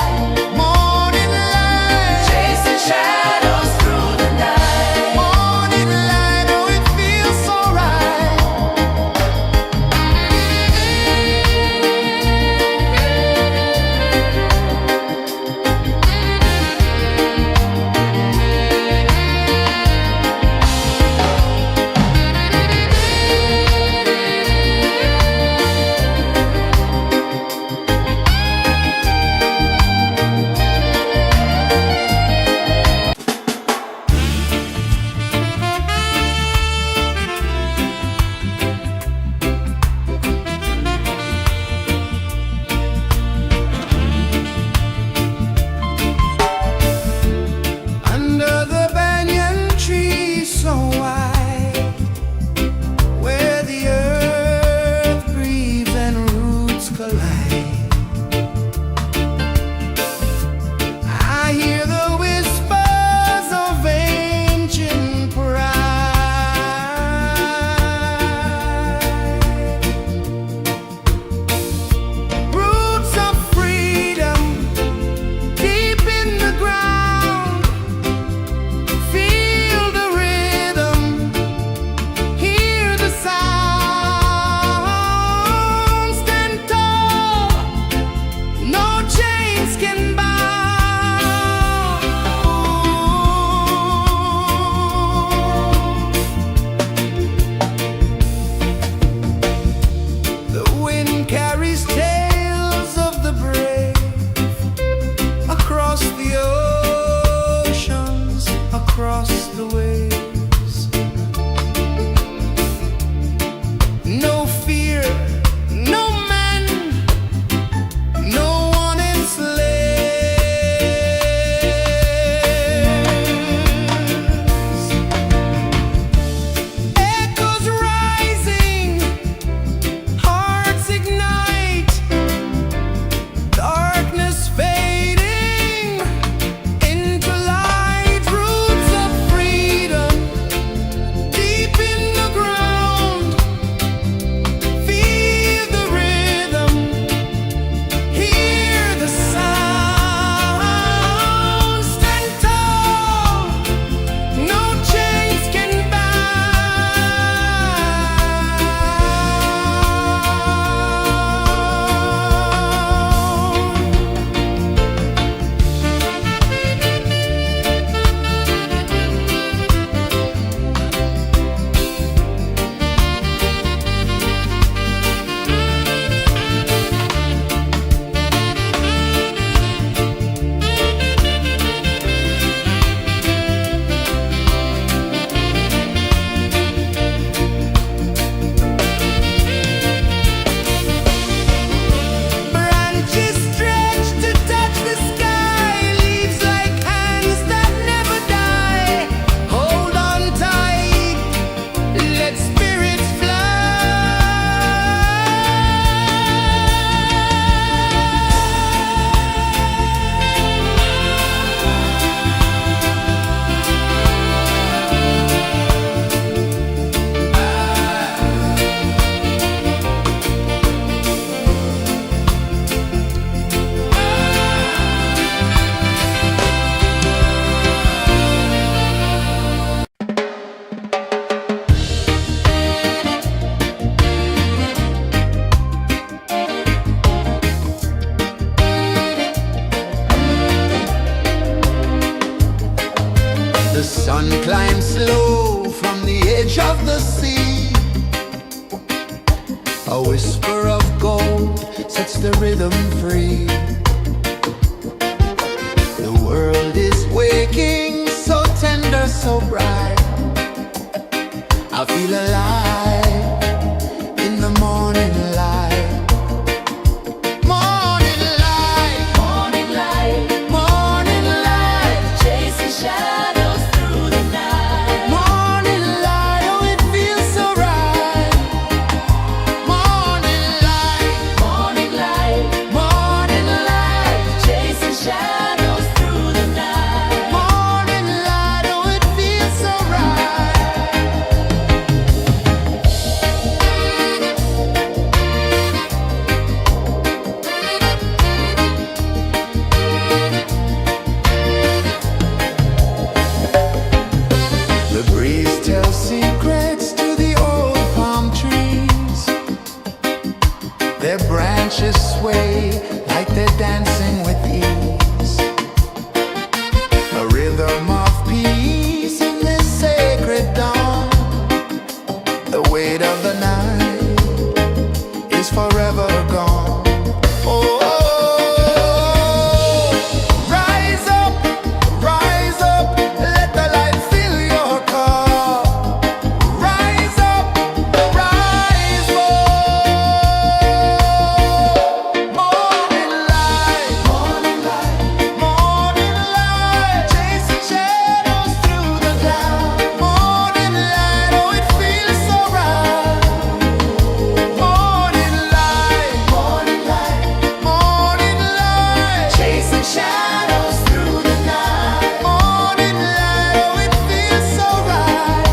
freedom free. The world is waking, so tender, so bright. I feel alive in the morning light. Morning light, Morning light, morning light, chasing shadows through the night. morning light. Oh, it feels so right. Morning light, Morning light, morning light, chasing shadows through the night. morning light. Oh, it feels so right. The breeze tells secrets to the old palm trees. Their branches sway like they're dancing with ease. A rhythm of peace in this sacred dawn. The weight of the night is forever gone. Oh, rise up, let the light fill your cup. Rise up, rise up. Morning light, morning light, morning light, chasing shadows through the cloud. Morning light, oh, it feels so right. Morning light, morning light, morning light, chasing shadows through the night. Morning light, oh, it feels so right.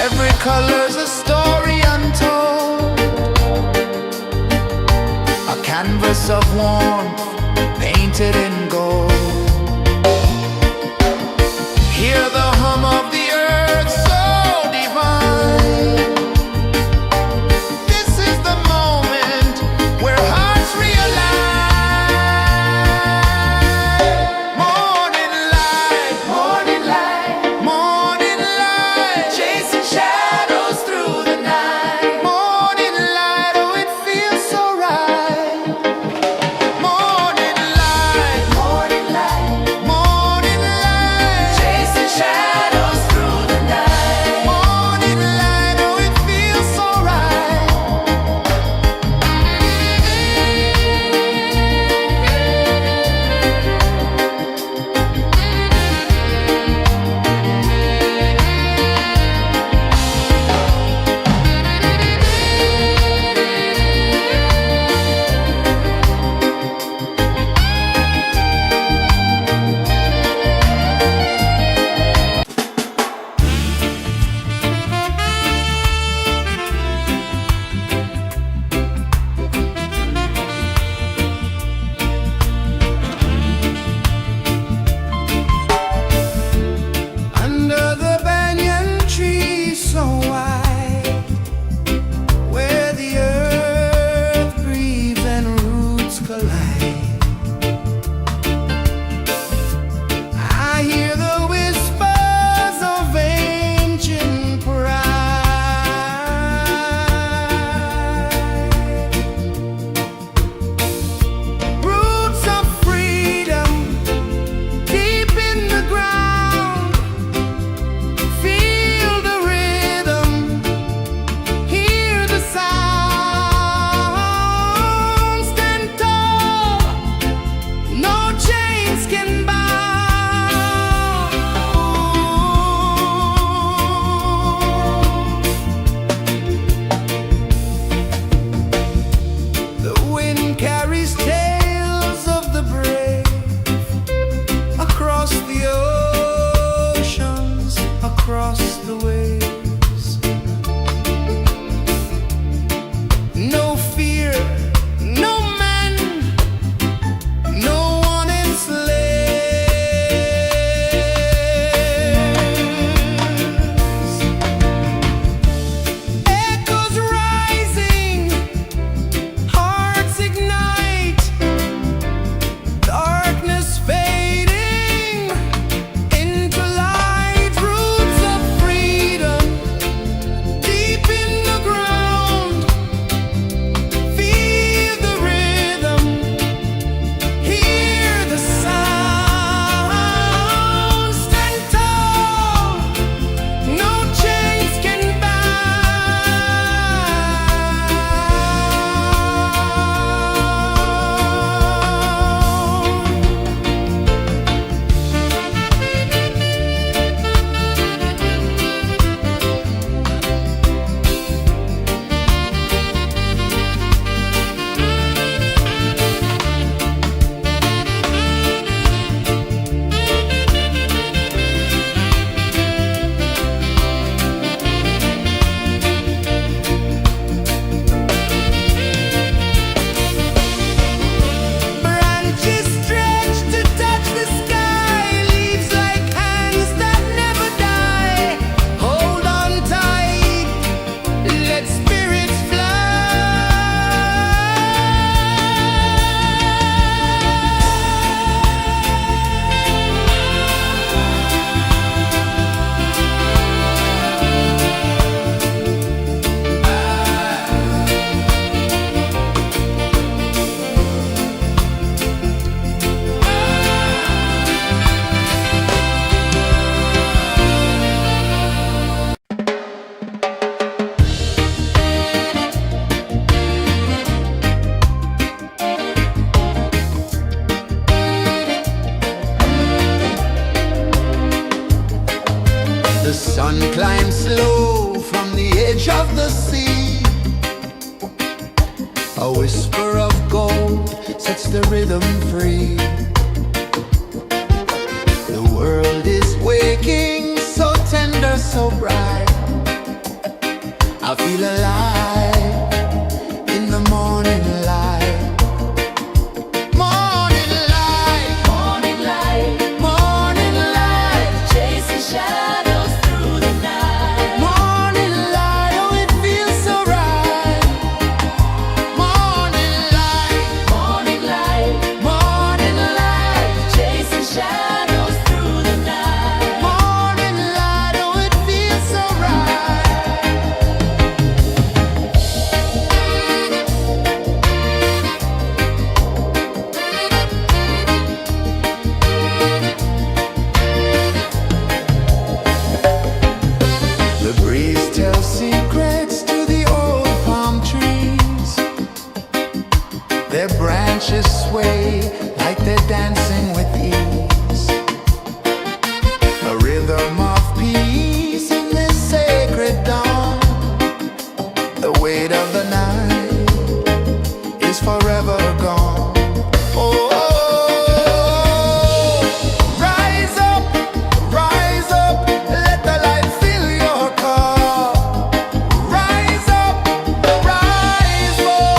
Every color's a story untold, a canvas of warmth painted in gold. Hear the hum of the earth so divine. This is the moment where hearts realign. Morning light, morning light, morning light, chasing shadows through the night. Morning light, oh, it feels so right. Morning light, morning whisper of gold sets the rhythm free. The world is waking, so tender, so bright. I feel alive in the morning light. Morning light, Morning light, morning light, chasing shadows through the night. morning light, oh it feels so right. Morning light, Morning light, morning light, chasing shadows through the night. morning light, oh it feels so right. The breeze tells secrets to the old palm trees. Their branches sway like they're dancing with ease. A rhythm of peace in this sacred dawn. The weight of the night is forever gone. Oh, rise up, let the light fill your cup. Rise up, rise up.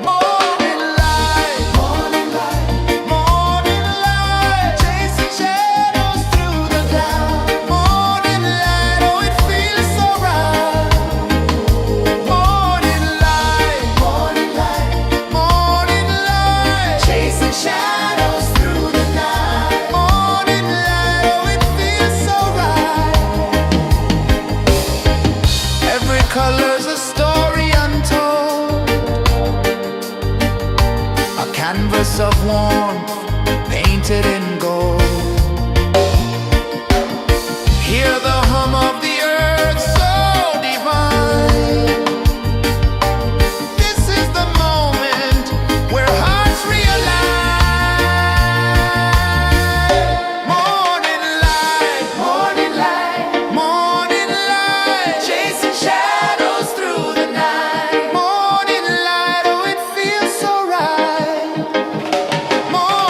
Morning light, morning light, morning light, chasing shadows through the cloud. Morning light, oh it feels so right. Morning light, morning light, morning light, chasing shadows through the night. Morning light, oh it feels so right. Every color's a story untold, a canvas of warmth painted in gold. Hear the hum of the earth so divine. This is the moment where hearts realign. Morning light, morning light, morning light, chasing shadows through the night. Morning light, oh it feels so right. Morning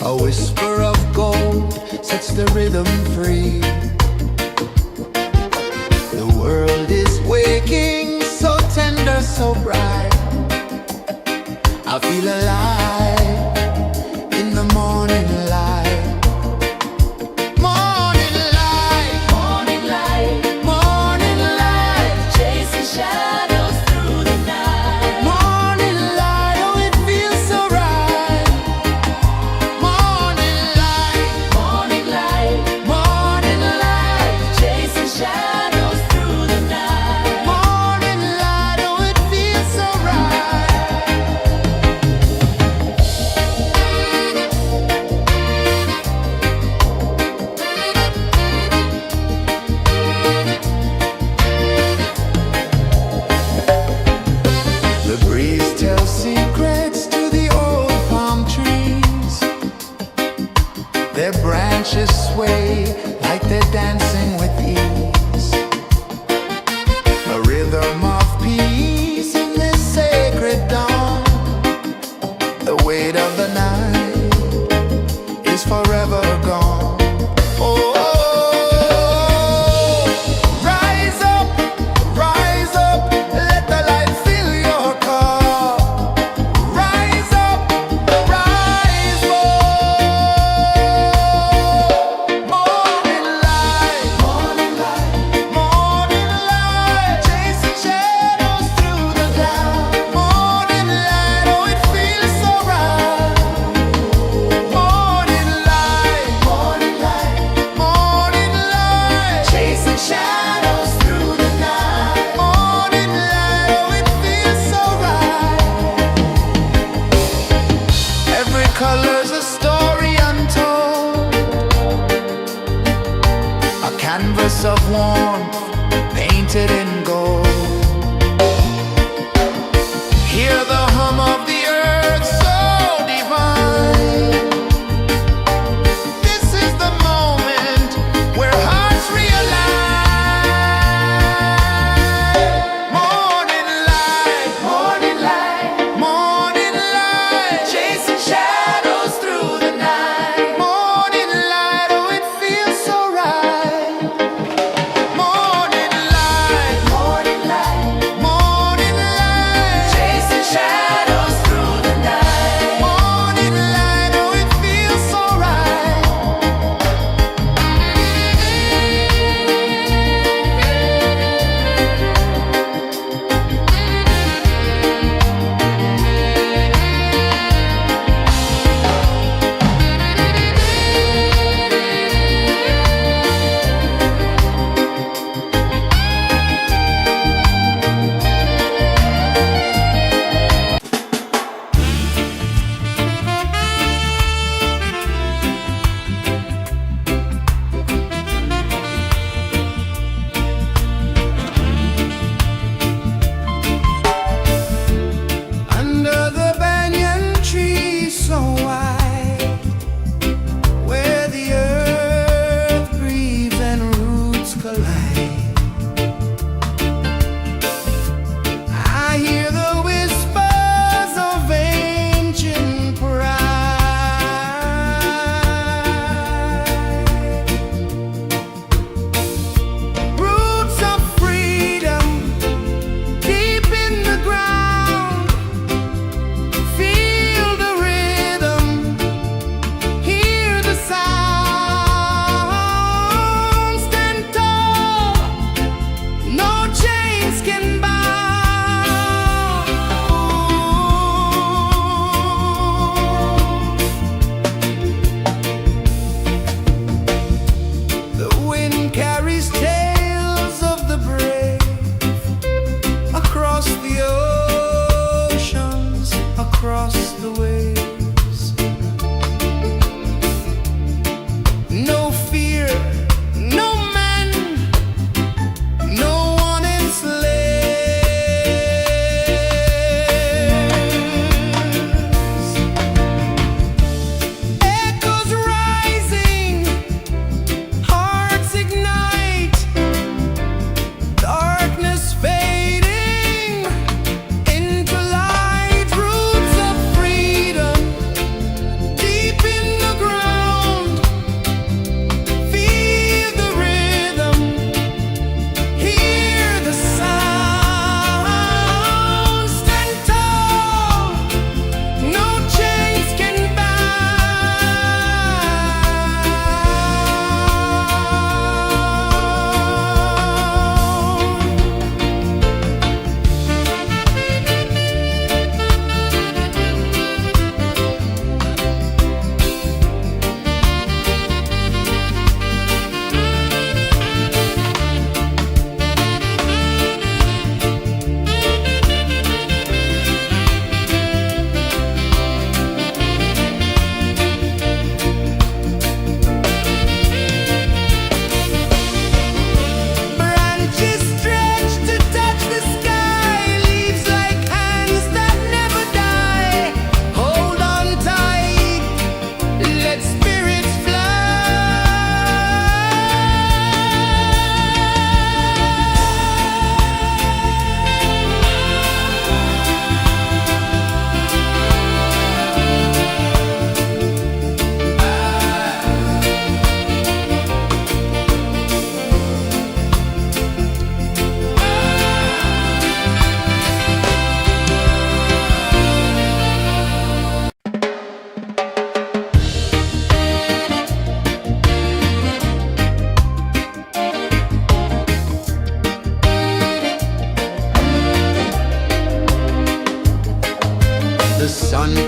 A whisper of gold sets the rhythm free. The world is waking, so tender, so bright. I feel alive in the morning light. Morning light, Morning light, morning light, chasing shadows through the night. morning light, oh it feels so right. Morning light, Morning light, morning light, chasing shadows through the night. morning light, oh it feels so right. The breeze tells secrets to the old palm trees. Their branches sway like they're dancing with ease. A rhythm of peace in this sacred dawn. The weight of the night is forever gone. Oh, rise up, let the light fill your cup. Rise up, rise more. Morning light, morning light, morning light, chasing shadows through the cloud. Morning light, oh it feels so right. Morning light, morning light, morning light, chasing shadows through the night. Morning light, oh it feels so right. Every color's a story untold, a canvas of warmth painted in gold. Hear the hum of the earth so divine. This is the moment where hearts realign. Morning light, morning light, morning light, chasing shadows through the night. Morning light, oh it feels so right. Morning light,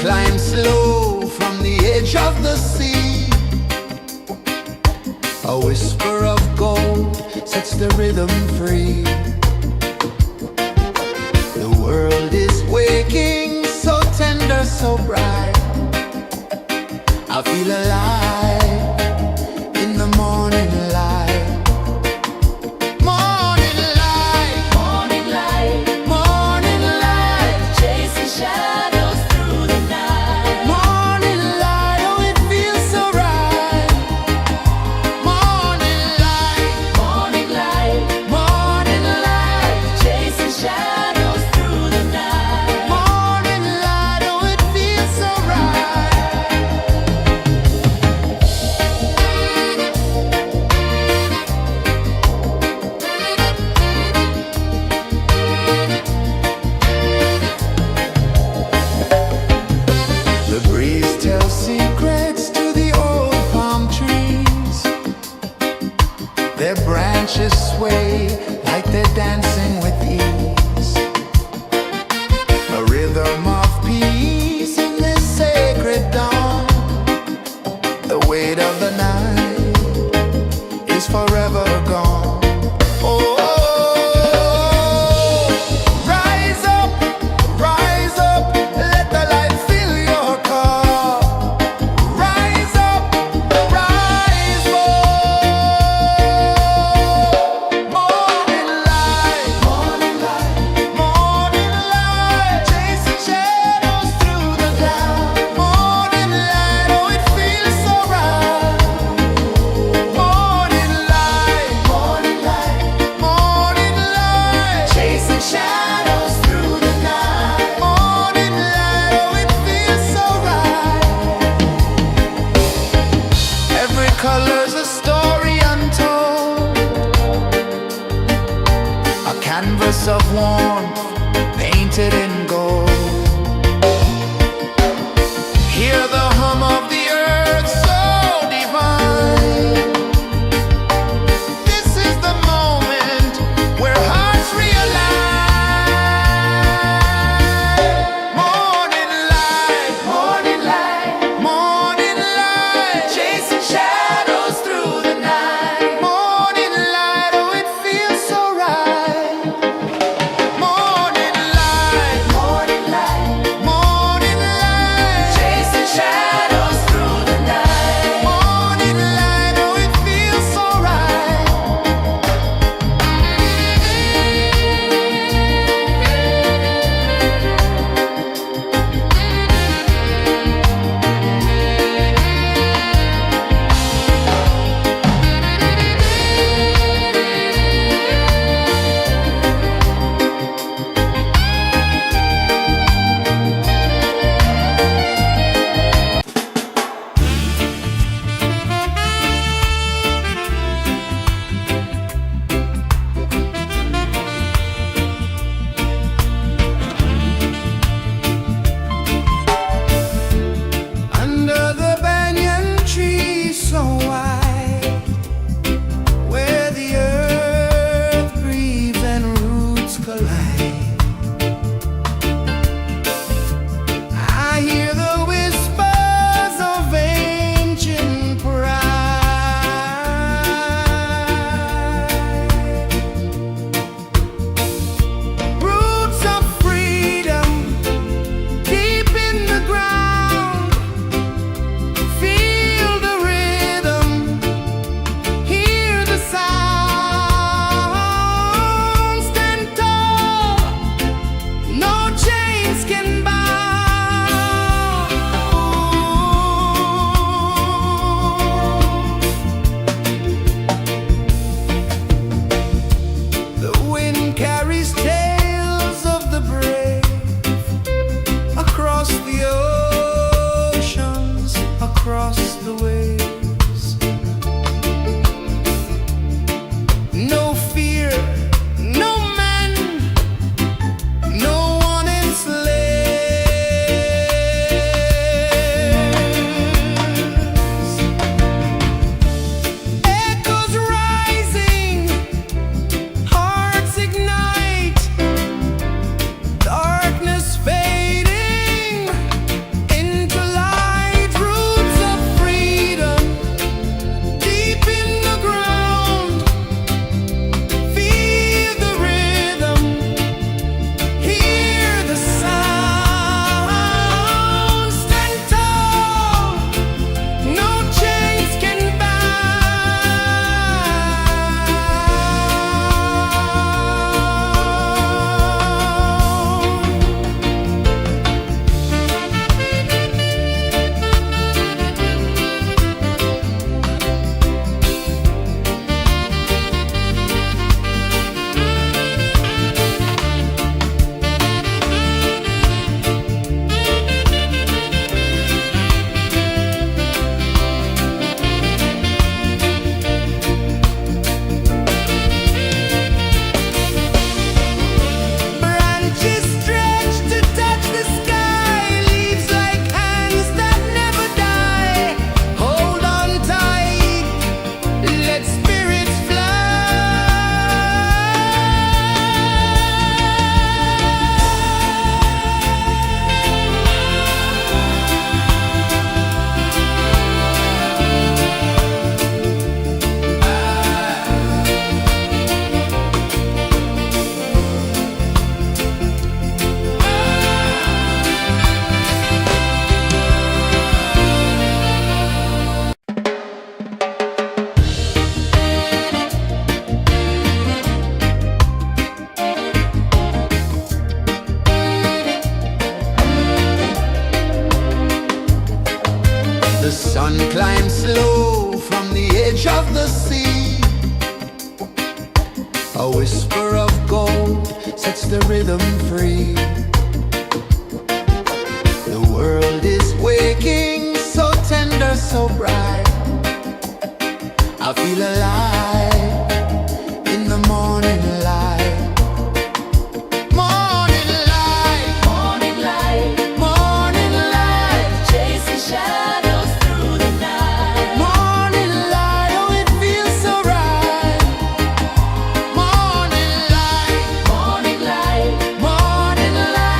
climb slow from the edge of the sea. A whisper of gold sets the rhythm free. The world is waking, so tender, so bright. I feel alive in the morning light. Morning light, Morning light, morning light, chasing shadows through the night. morning light, oh it feels so right. Morning light, Morning light, morning light, chasing shadows through the night. morning light, oh it feels so right. The breeze tells secrets to the old palm trees. Their branches sway like they're dancing with ease. A rhythm of peace in this sacred dawn. The weight of the night is forever gone. Oh, rise up, let the light fill your cup. Rise up, rise more. Morning light, morning light, morning light, chasing shadows through the cloud. Morning light, oh it feels so right. Morning light, morning light, morning light, chasing shadows through the night. Morning light, oh it feels so right. Every color's a story untold, a canvas of warmth painted in gold. Hear the hum of the earth so divine. This is the moment where hearts realign. Morning light, morning light, morning light, chasing shadows through the night. Morning light, oh it feels so right. Morning The sun climbs slow from the edge of the sea. A whisper of gold sets the rhythm free. The world is waking, so tender, so bright. I feel alive in the morning light. Morning light, Morning light, morning light, chasing shadows through the night. morning light, oh it feels so right. Morning light, Morning light, morning light.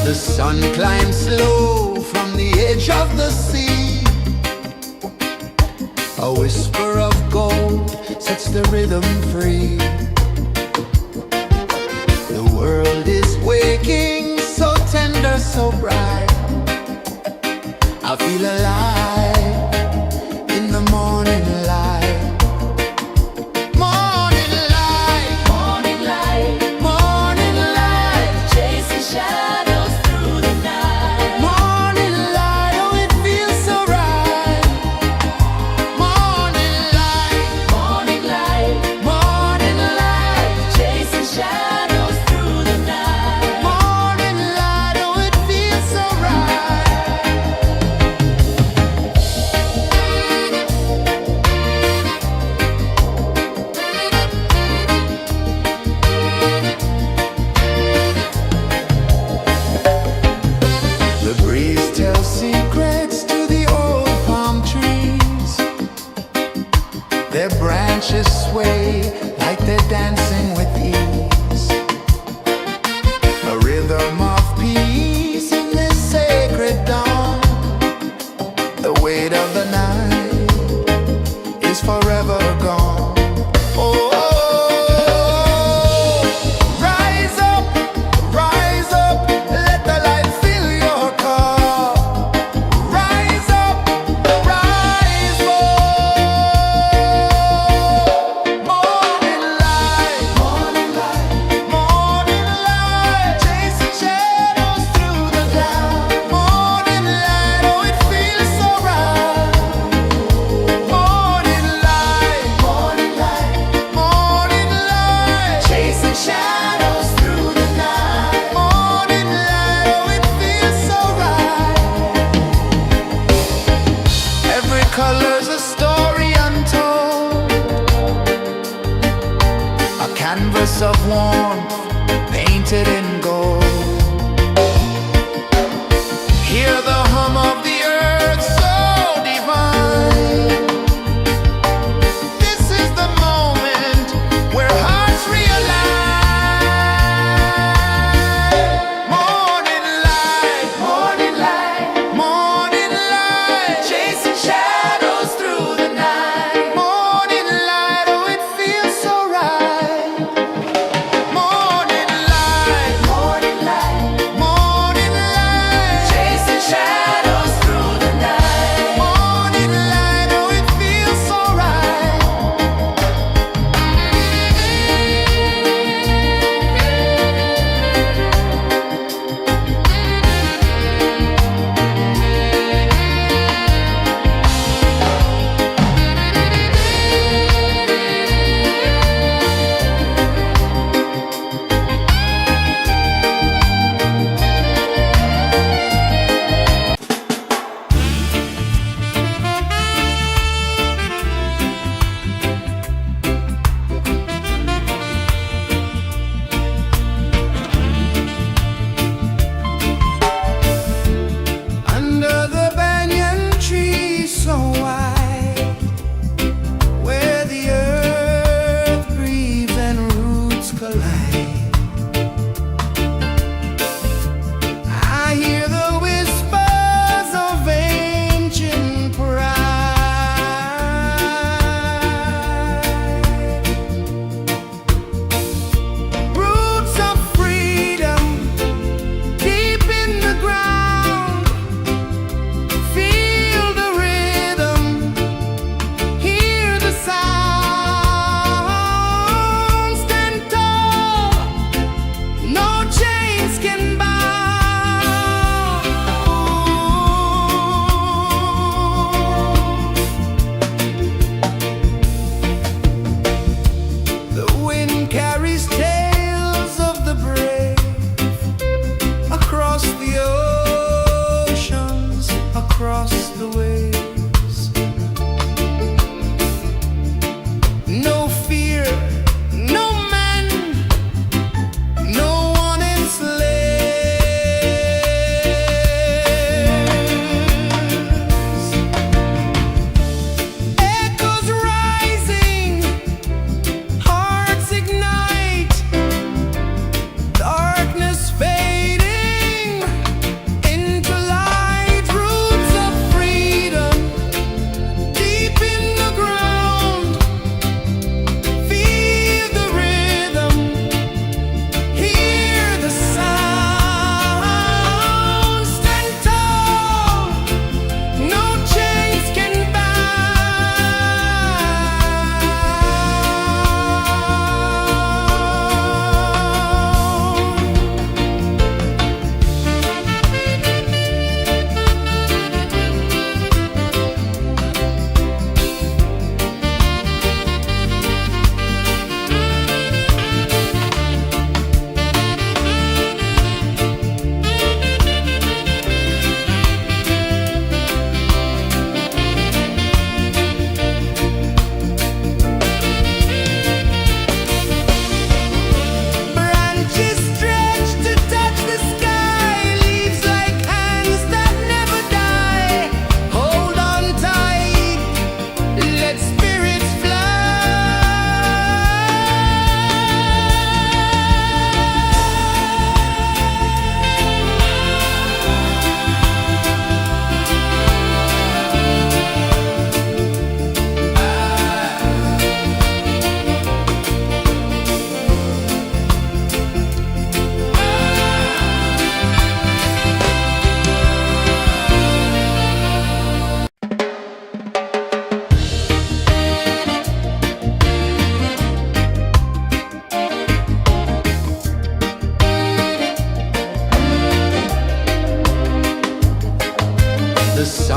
The sun climbs slow from the edge of the sea. A whisper of gold sets the rhythm free. The world is waking, so tender, so bright. I feel alive in the morning light. Morning light, Morning light, morning light, chasing shadows through the night. morning light, oh it feels so right. Morning light, Morning light, morning light, chasing shadows through the night. morning light, oh it feels so right. The breeze tells secrets to the old palm trees. Their branches sway like they're dancing with ease. A rhythm of peace in this sacred dawn. The weight of the night is forever gone. Oh, rise up, let the light fill your cup. Rise up, rise up. Morning light, morning light, morning light, chasing shadows through the cloud. Morning light, oh it feels so right. Morning light, morning light, morning light, chasing shadows through the night. Morning light, oh it feels so right. Every color's a story untold, a canvas of warmth painted in gold. Hear the hum of the earth so divine. This is the moment where hearts realign. Morning light, morning light, morning light, chasing shadows through the night. Morning light, oh it feels so right. Morning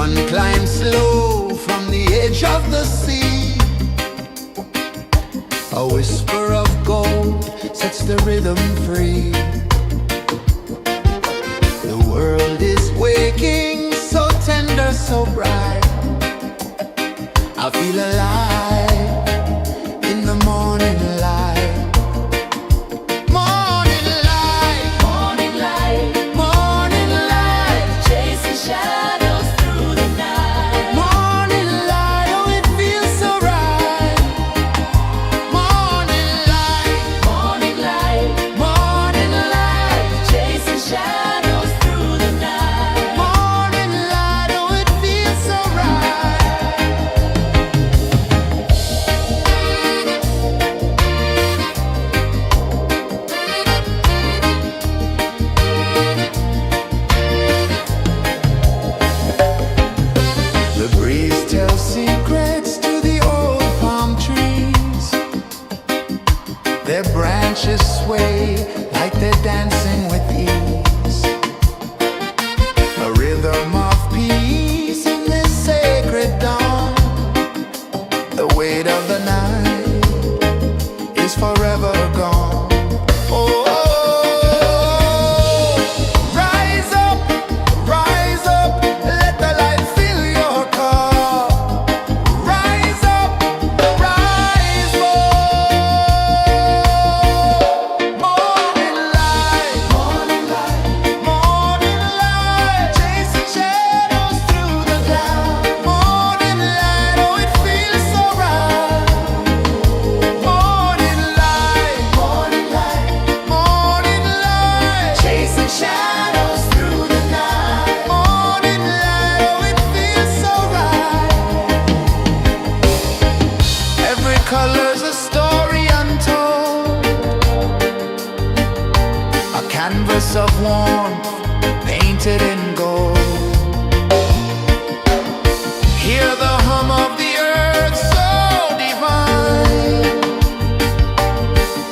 Sun climbs slow from the edge of the sea. A whisper of gold sets the rhythm free. The world is waking, so tender, so bright. I feel alive in the morning light. Morning light, Morning light, morning light, chasing shadows through the night. morning light, oh it feels so right. Morning light, Morning light, morning light, chasing shadows through the night. morning light, oh it feels so right. The breeze tells secrets to the old palm trees. Their branches sway like they're dancing with ease. A rhythm of peace in this sacred dawn. The weight of the night is forever gone. Oh, rise up, let the light fill your cup. Rise up, rise more. Morning light, morning light, chasing shadows through the cloud. Morning light, oh it feels so right. Morning light, morning light, chasing shadows through the night. Morning light, oh it feels so right. Every color's a story untold, a canvas of warmth painted in gold. Hear the hum of the earth so divine.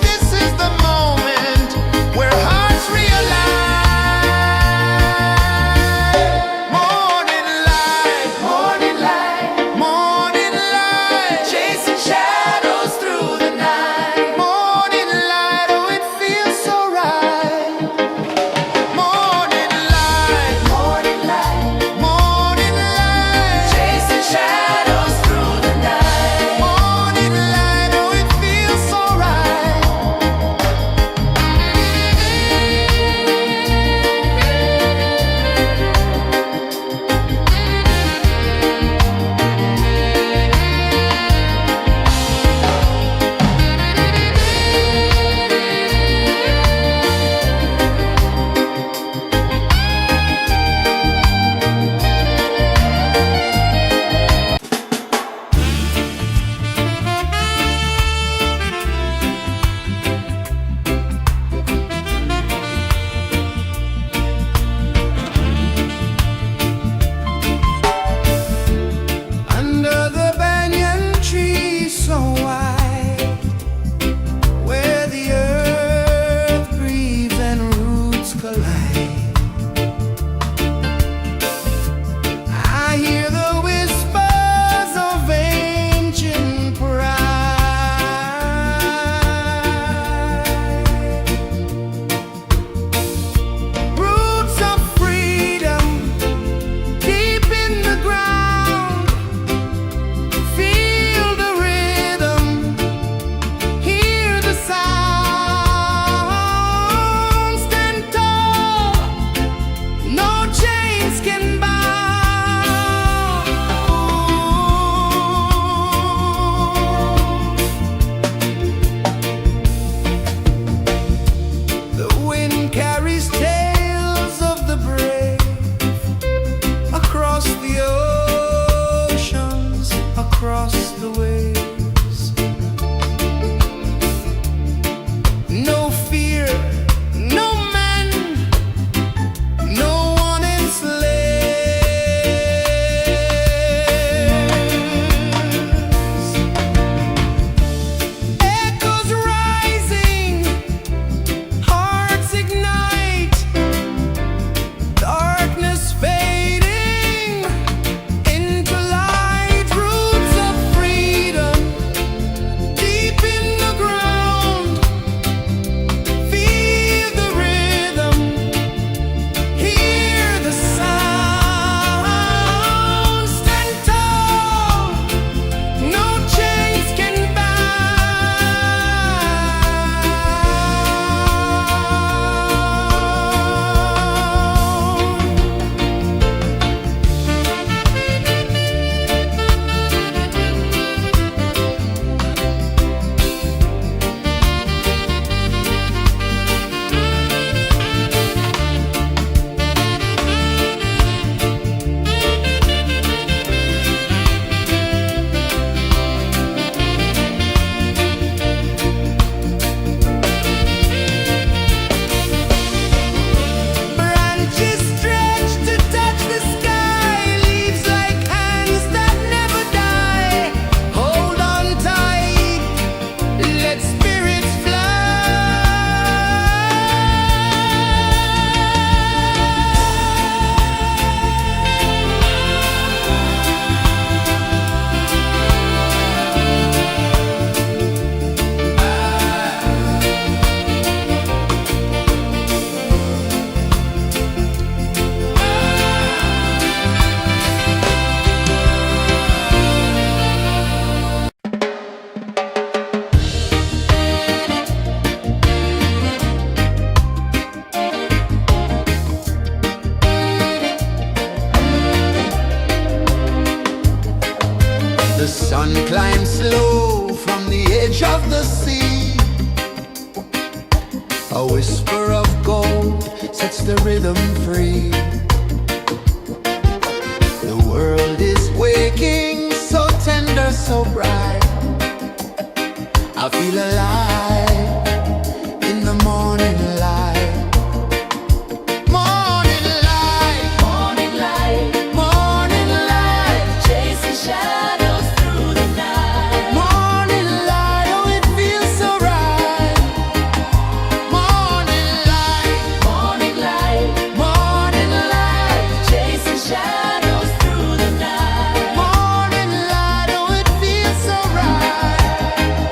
This is the moment where hearts realign. Morning light, morning light, chasing shadows through the night. Morning light, oh it feels so right. Morning light, A whisper of gold sets the rhythm free. The world is waking, so tender, so bright. I feel alive in the morning light. Morning light, Morning light, morning light, chasing shadows through the night. morning light. Oh, it feels so right. Morning light, Morning light, morning light, chasing shadows through the night. morning light. Oh, it feels so right.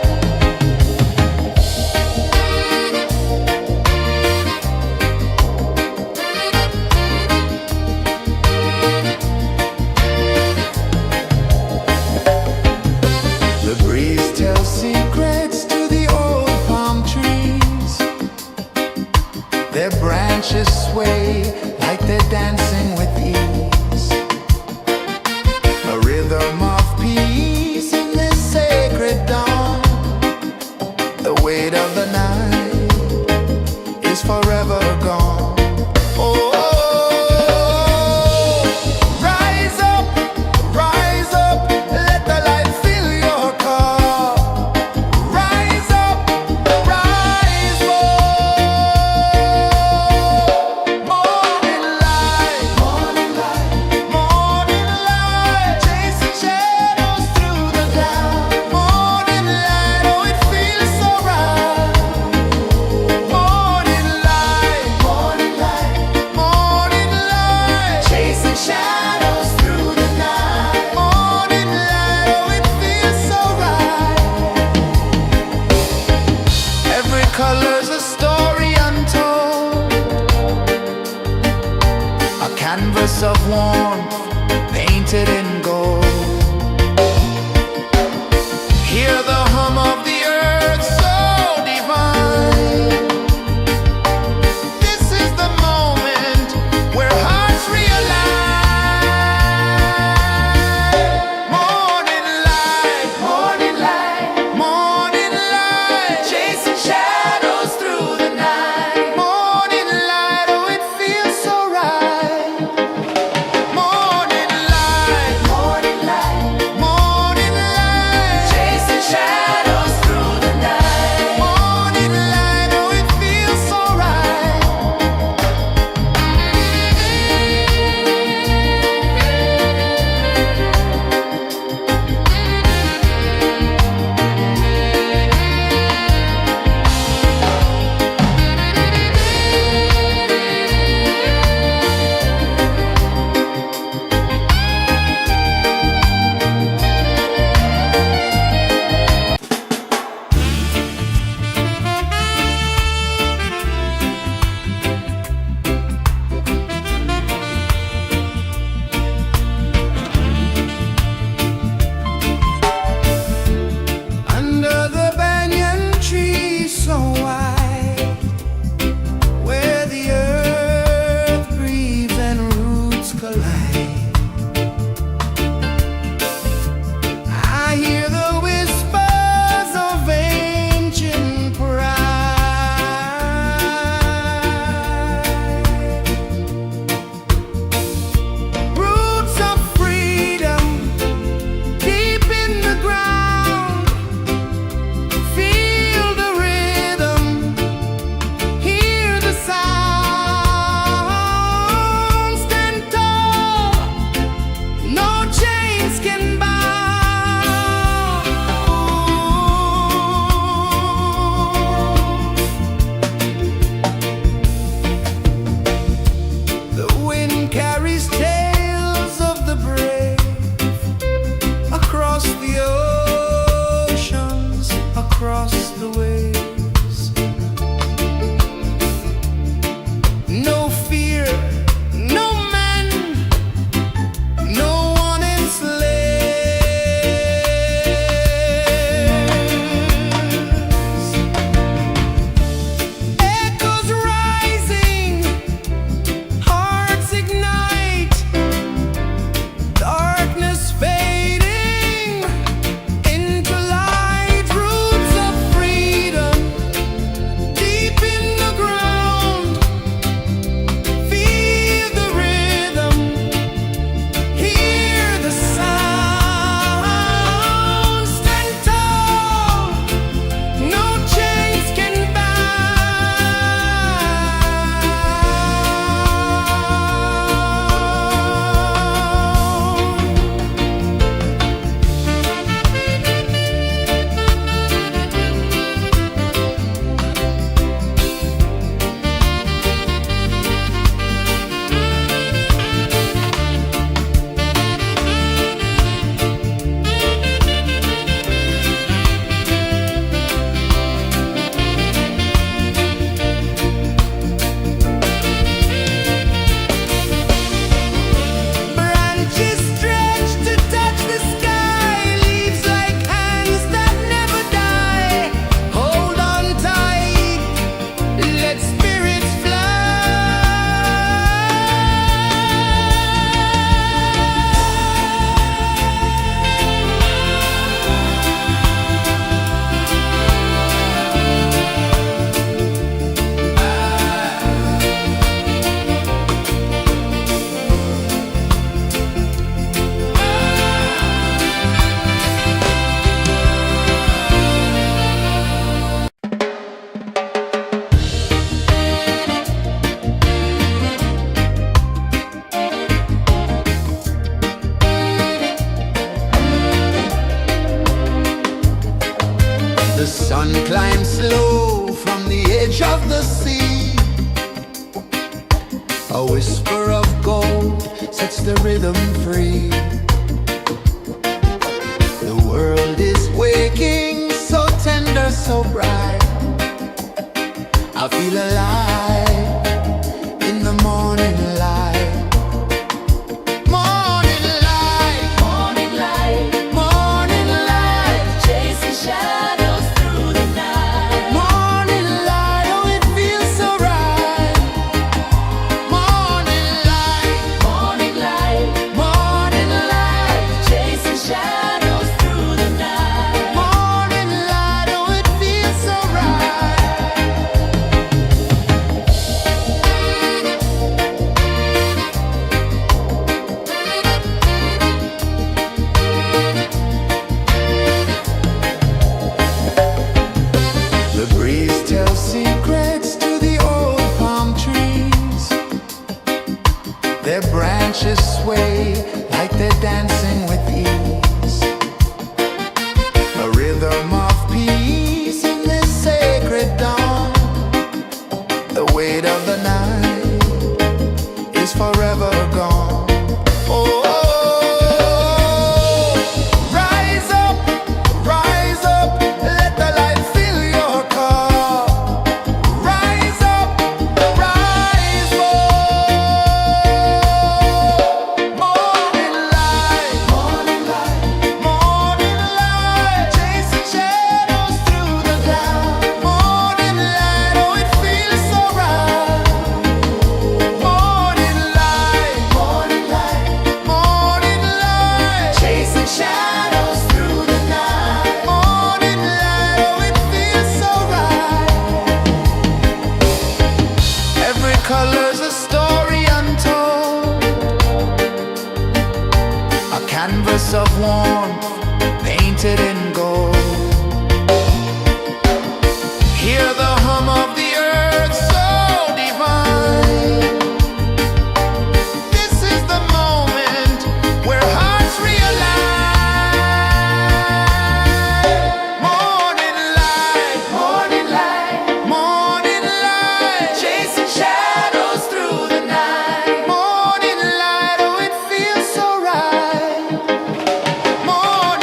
The breeze tells secrets to the old palm trees. Their branches sway like they're dancing with ease. A rhythm of peace in this sacred dawn. The weight of the night is forever gone. Oh, rise up, let the light fill your cup. Rise up, rise more. Morning light, morning light, chasing shadows through the cloud. Morning light, oh, it feels so right. Morning light, morning the sea. A whisper of gold sets the rhythm free. The world is waking, so tender, so bright. I feel alive in the morning light. Morning light, Morning light, morning light, chasing shadows through the night. morning light, oh it feels so right. Morning light, Morning light, morning light, chasing shadows through the night. morning light, oh it feels so right. The breeze tells secrets to the old palm trees. Their branches sway like they're dancing with ease. A rhythm of peace in this sacred dawn. The weight of the night is forever gone. Oh, rise up, let the light fill your cup. Rise up, rise up. Morning light, morning light, morning light, chasing shadows through the cloud. Morning light, oh it feels so right. Morning light, morning light, morning light, chasing shadows through the night. Morning light, oh it feels so right. Every color's a story untold, a canvas of warmth painted in gold. Hear the hum of the earth so divine. This is the moment where hearts realign. Morning light, morning light, morning light, chasing shadows through the night. Morning light, oh it feels so right. Morning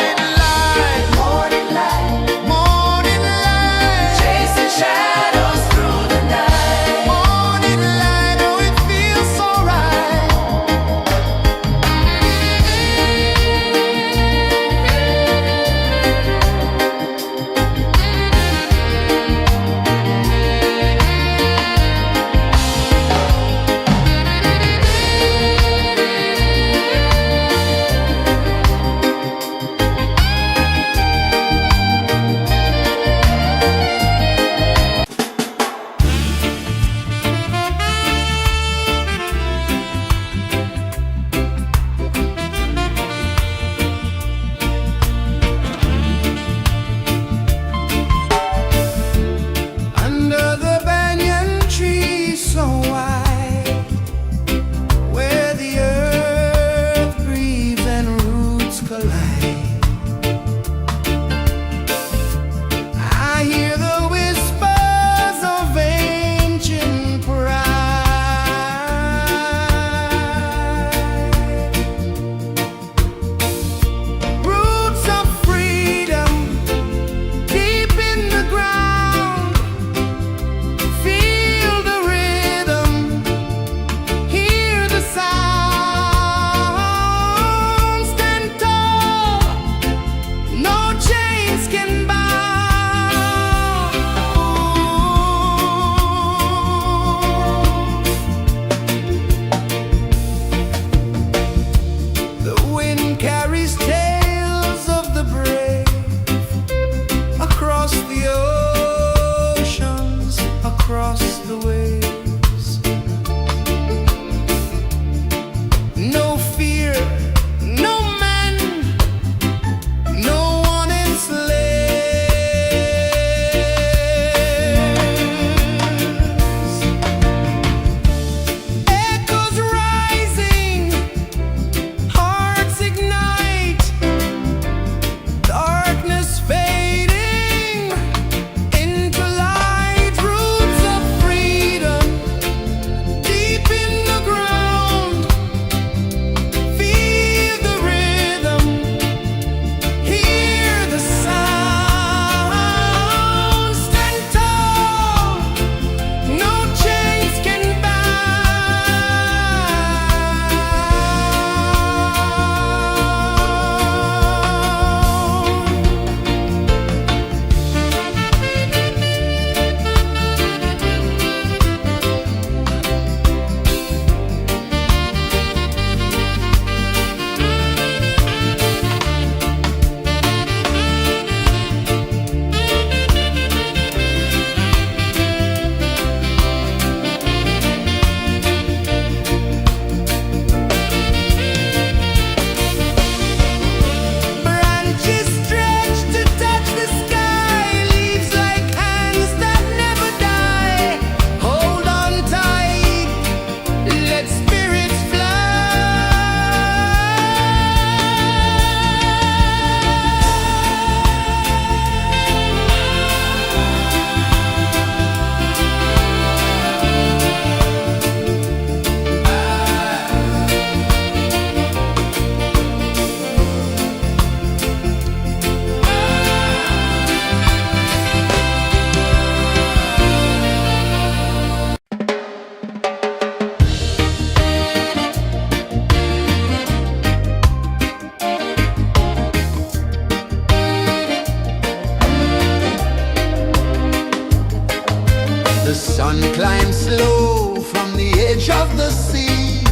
edge of the sea.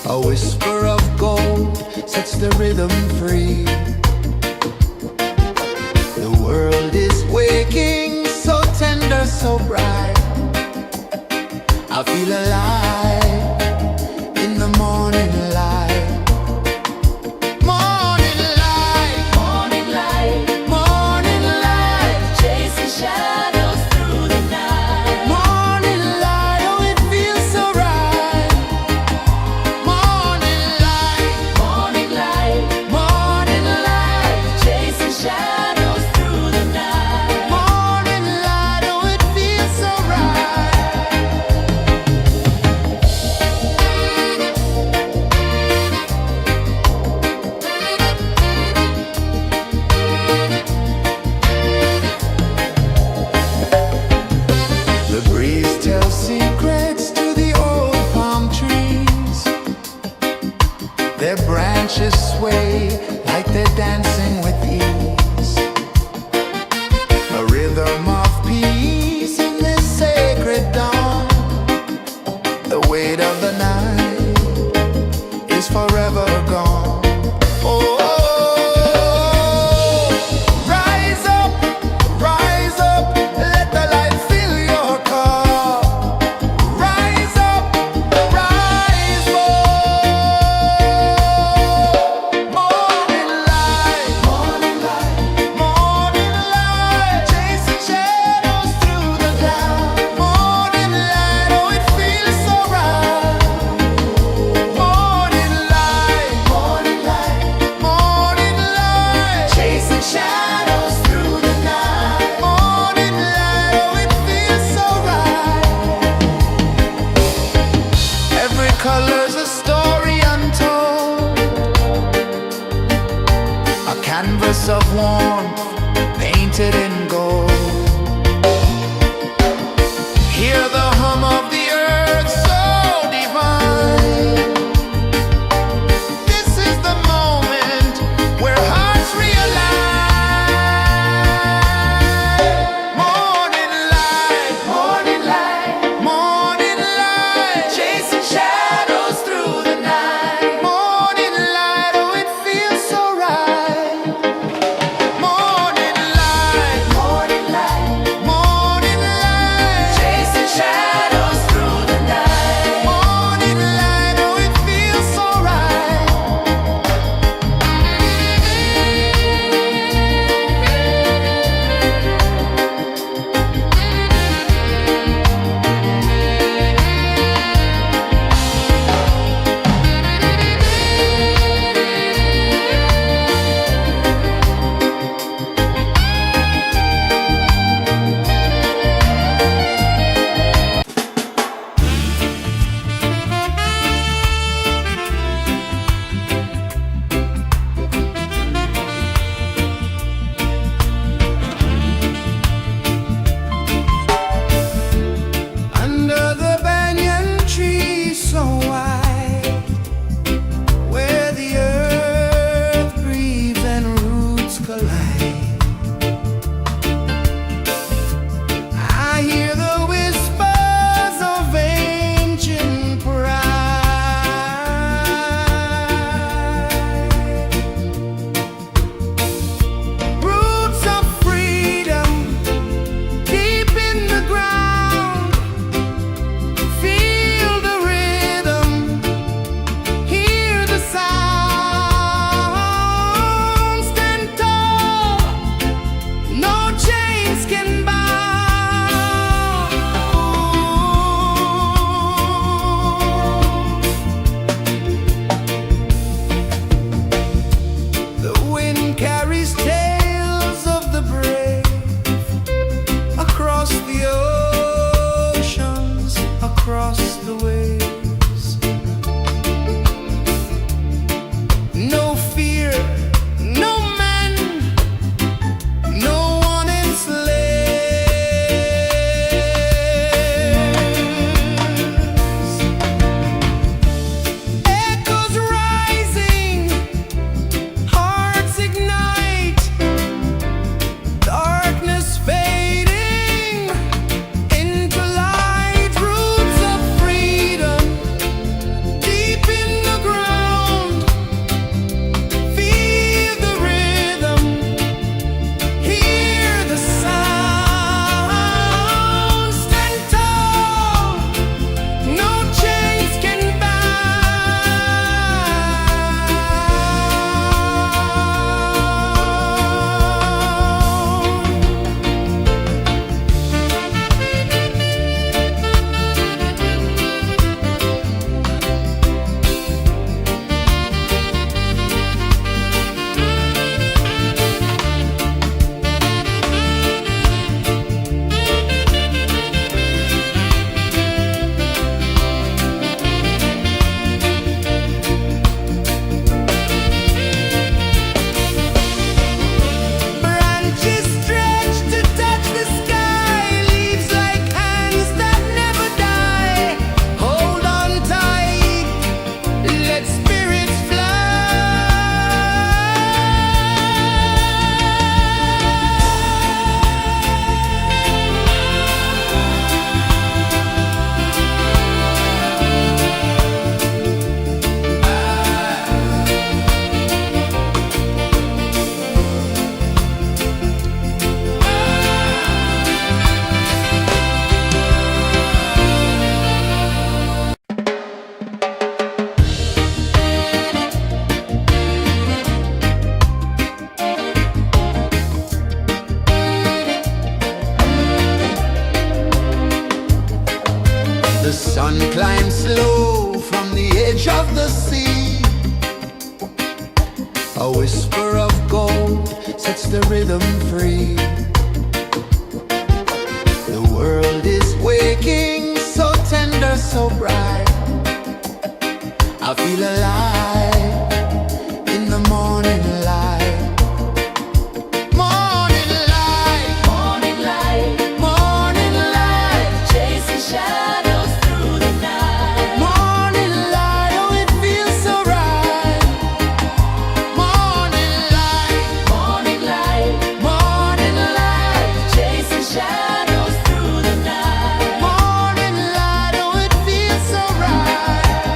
A whisper of gold sets the rhythm free. The world is waking, so tender, so bright. I feel alive in the morning light. Morning light, Morning light, morning light, chasing shadows through the night. morning light, oh it feels so right. Morning light, Morning light, morning light, chasing shadows through the night. morning light, oh it feels so right. The breeze tells secrets to the old palm trees. Their branches sway like they're dancing with ease. A rhythm of peace in this sacred dawn. The weight of the night is forever gone. Oh, rise up, let the light fill your cup. Rise up, rise up. Morning light, morning light, morning light, chasing shadows through the cloud. Morning light, oh it feels so right. Morning light, morning light, morning light, chasing shadows through the night. Morning light, oh it feels so right. Every color's a story untold, a canvas of warmth painted in gold. Hear the hum of the earth so divine. This is the moment where hearts realign. Morning light, morning light, morning light, chasing shadows through the night. Morning light, oh it feels so right. Morning light, The sun climbs slow from the edge of the sea. A whisper of gold sets the rhythm free. The world is waking, so tender, so bright. I feel alive in the morning light. Morning light, Morning light, morning light, chasing shadows through the night. morning light, oh it feels so right. Morning light, Morning light, morning light, chasing shadows through the night. morning light, oh it feels so right.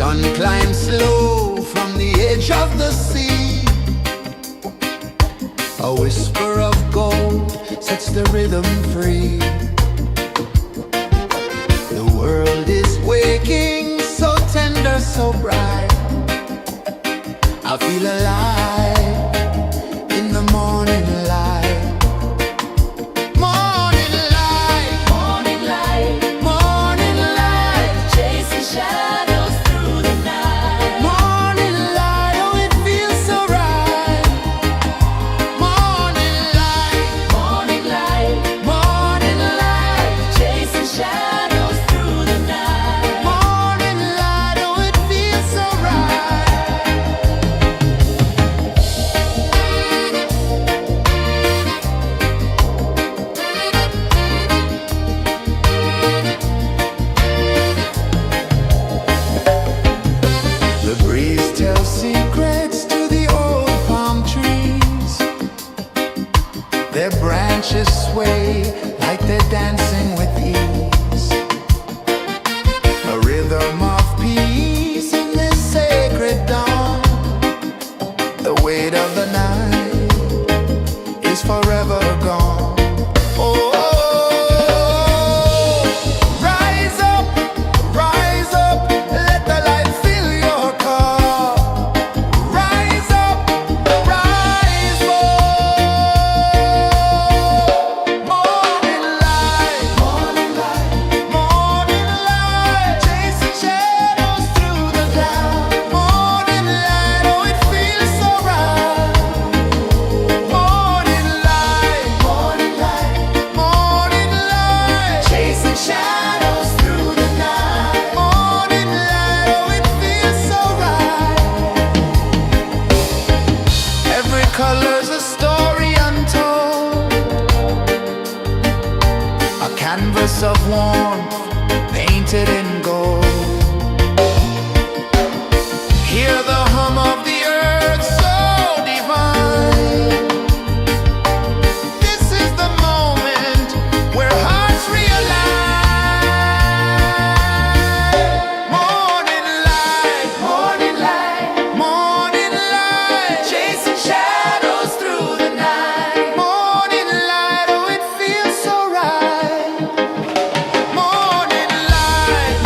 sun climbs slow from the edge of the sea. A whisper of gold sets the rhythm free. The world is waking, so tender, so bright. I feel alive in the morning light. Morning light, Morning light, morning light, chasing shadows through the night. morning light, oh it feels so right. Morning light, Morning light, morning light, chasing shadows through the night. morning light, oh it feels so right. The breeze tells secrets to the old palm trees. Their branches sway like they're dancing with ease. A rhythm of peace in this sacred dawn. The weight of the night is forever gone. Oh, rise up, let the light fill your cup. Rise up, rise up. Morning light, morning light, morning light, chasing shadows through the cloud. Morning light, oh it feels so right. Morning light, morning light, morning light, chasing shadows through the night. Morning light, oh it feels so right. Every color's a story untold, a canvas of warmth painted in gold. Hear the hum of the earth so divine. This is the moment where hearts realign. Morning light, morning light, morning light, chasing shadows through the night. Morning light, oh it feels so right. Morning light,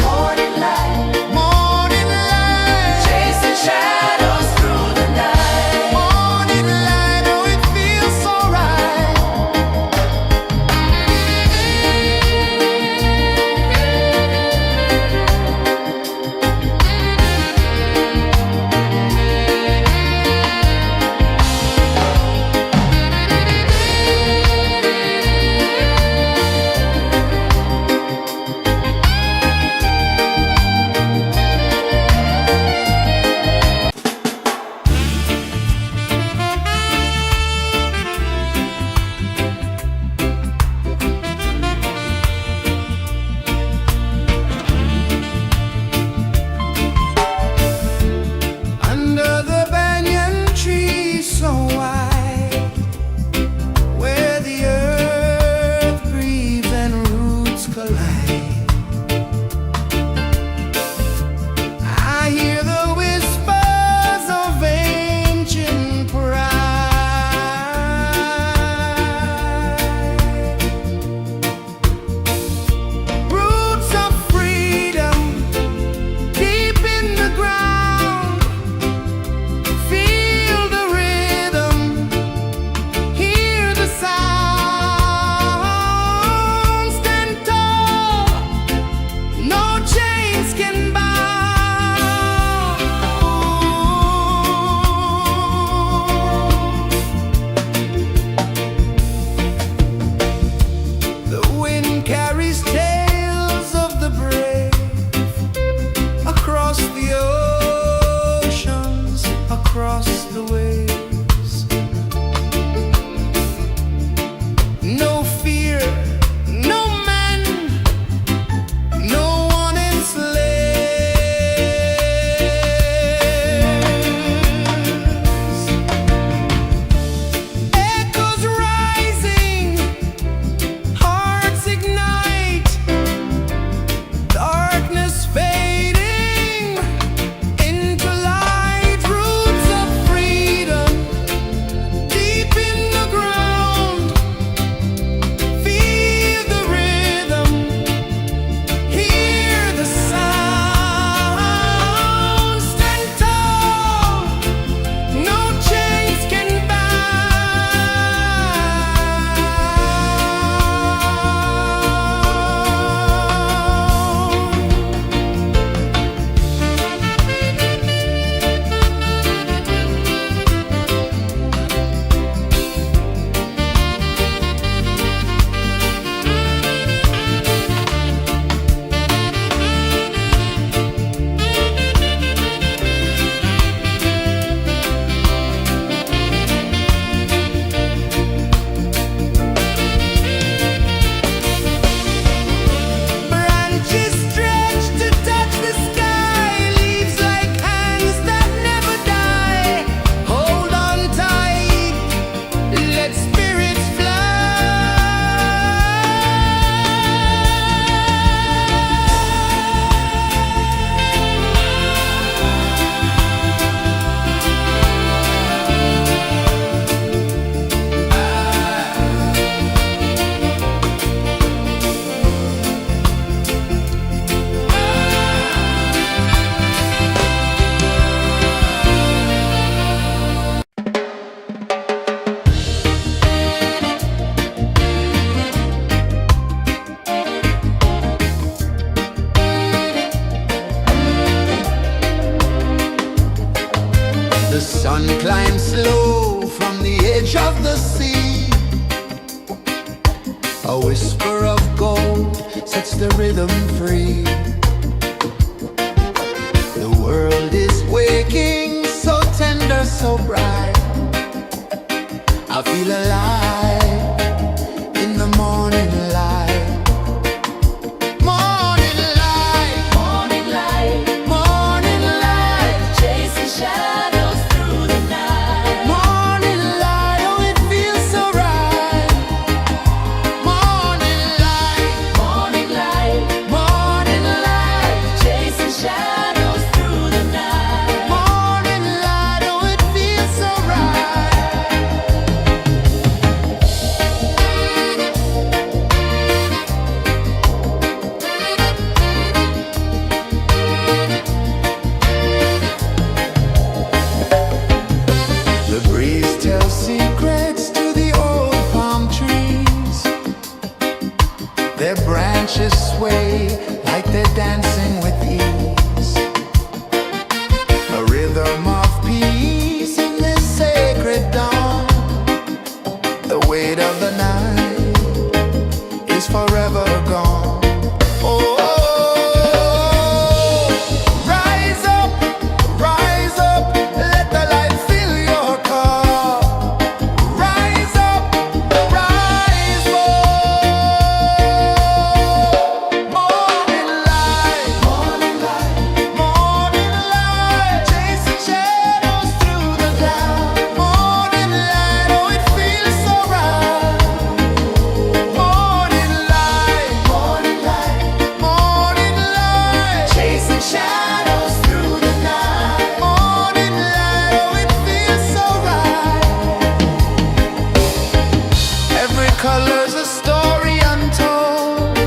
sun climbs slow from the edge of the sea. A whisper of gold sets the rhythm free. The world is waking, so tender, so bright. I feel alive in the morning light. Morning light, Morning light, morning light, chasing shadows through the night. morning light, oh it feels so right. Morning light, Morning light, morning light, chasing shadows through the night. morning light, oh it feels so right. The breeze tells secrets to the old palm trees. Their branches sway like they're dancing with ease. A rhythm of peace in this sacred dawn. The weight of the night is forever gone. Oh, rise up, let the light fill your cup. Rise up, rise more. Morning light, morning light, morning light, chasing shadows through the cloud. Morning light, oh it feels so right. Morning light, morning light, morning light, chasing shadows through the night. Morning light, oh it feels so right. Every color's a story untold,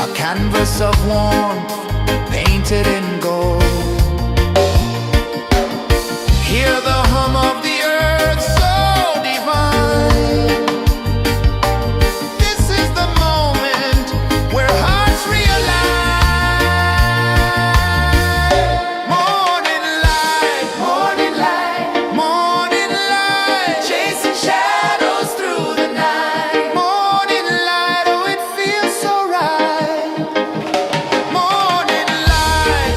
a canvas of warmth painted in gold. Hear the hum of the earth so divine. This is the moment where hearts realign. Morning light, morning light, morning light, chasing shadows through the night. Morning light, oh it feels so right. Morning light,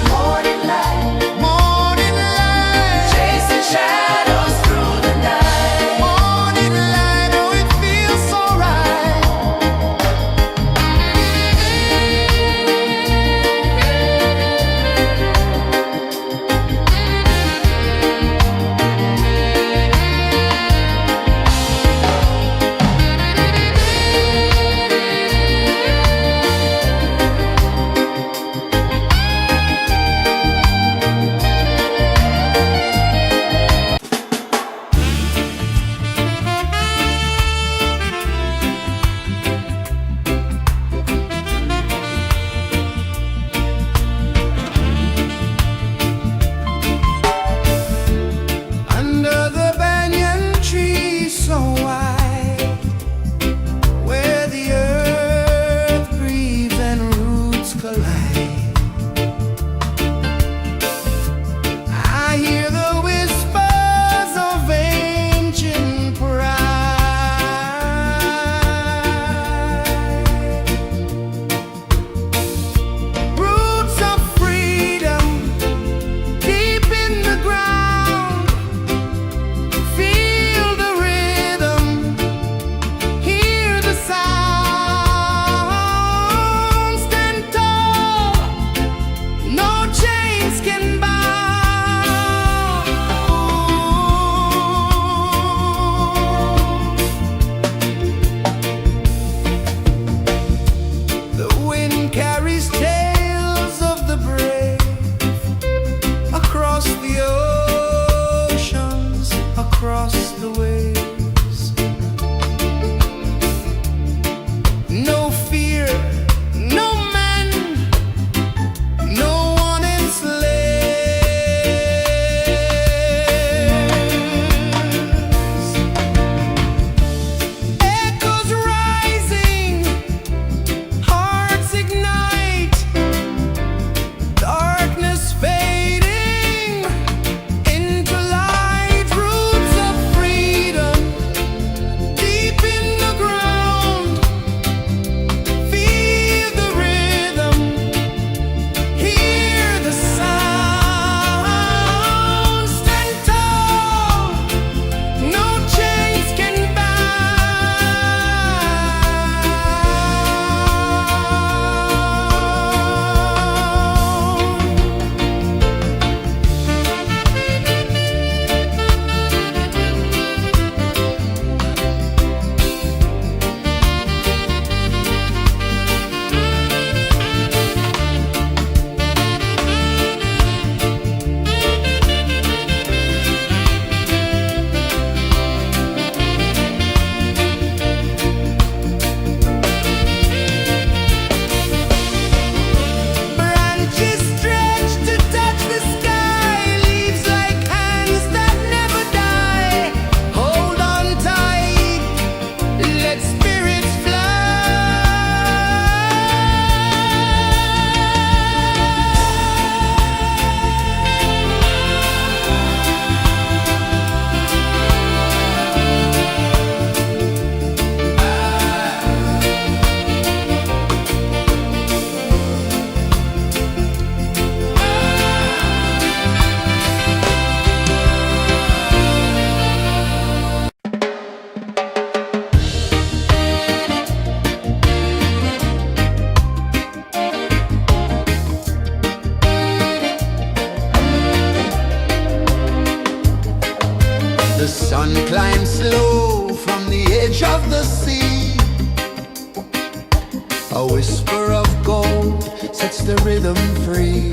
A whisper of gold sets the rhythm free.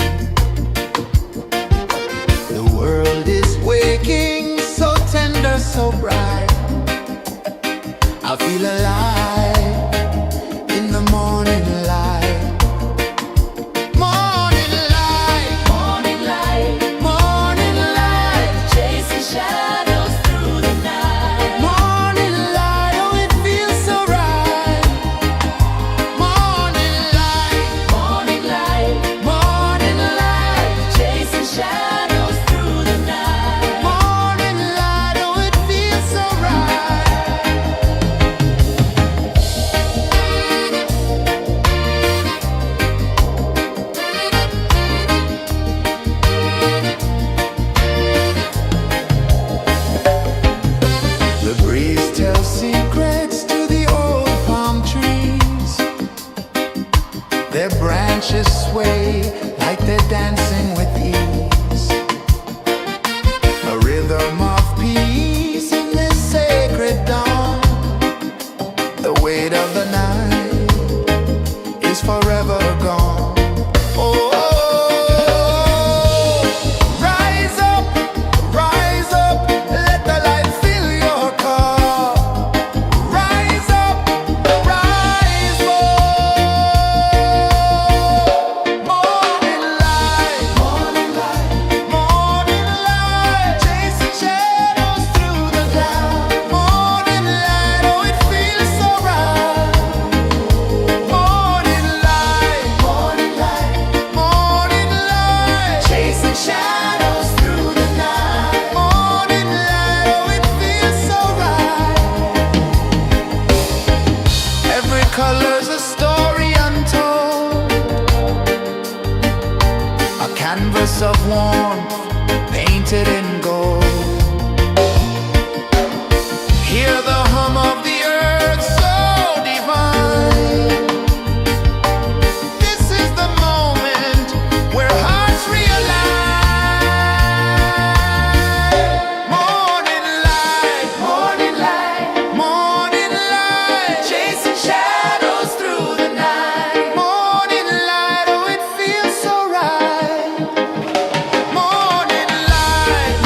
The world is waking, so tender, so bright. I feel alive in the morning light. Morning light, Morning light, morning light, chasing shadows through the night. morning light, oh it feels so right. Morning light, Morning light, morning light, chasing shadows through the night. morning light, oh it feels so right. The breeze tells secrets to the old palm trees. Their branches sway like they're dancing with ease. A rhythm of peace in this sacred dawn. The weight of the night is forever gone. Oh, rise up, let the light fill your cup. Rise up, rise more. Morning light, morning light, chasing shadows through the cloud. Morning light, oh it feels so right. Morning light, morning light, chasing shadows through the night. Morning light, oh it feels so right. Every color's a story untold, a canvas of warmth painted in gold. Hear the hum of the earth so divine. This is the moment where hearts realign. Morning light, morning light, chasing shadows through the night. Morning light, oh it feels so right. Morning light,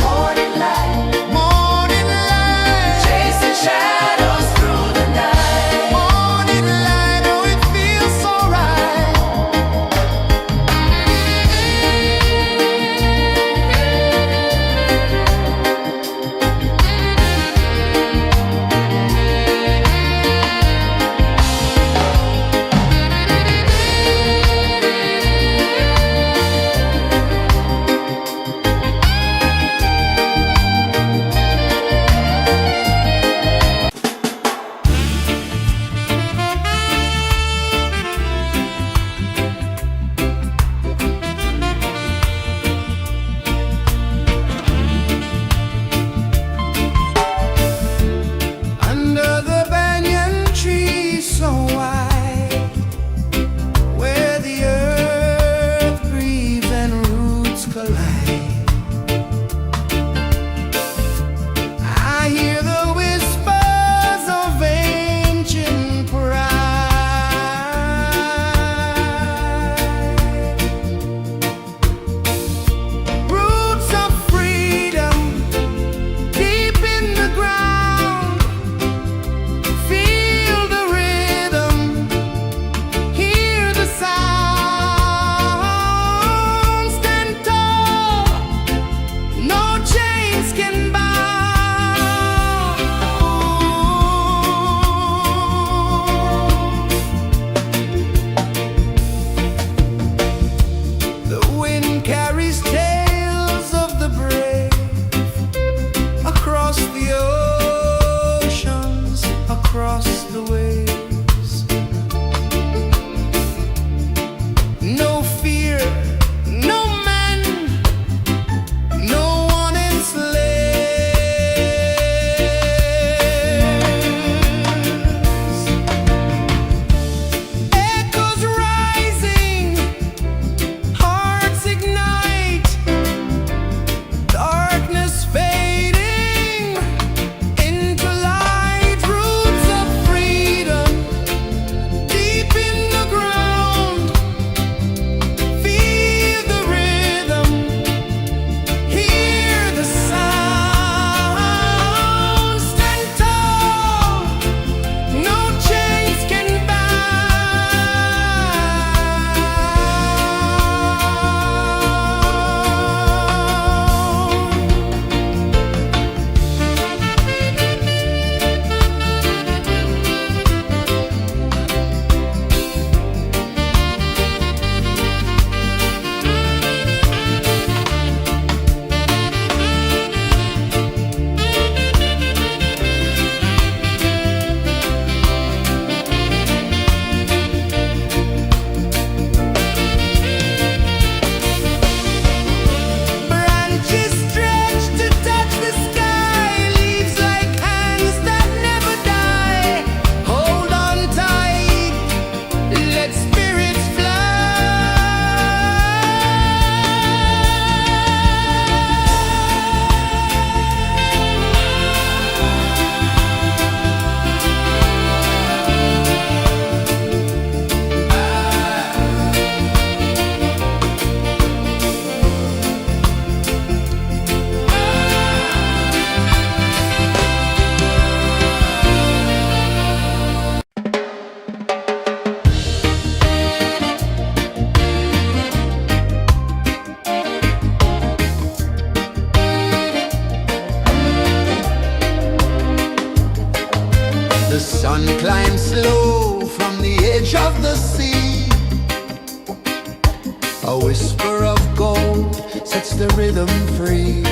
whisper of gold sets the rhythm free.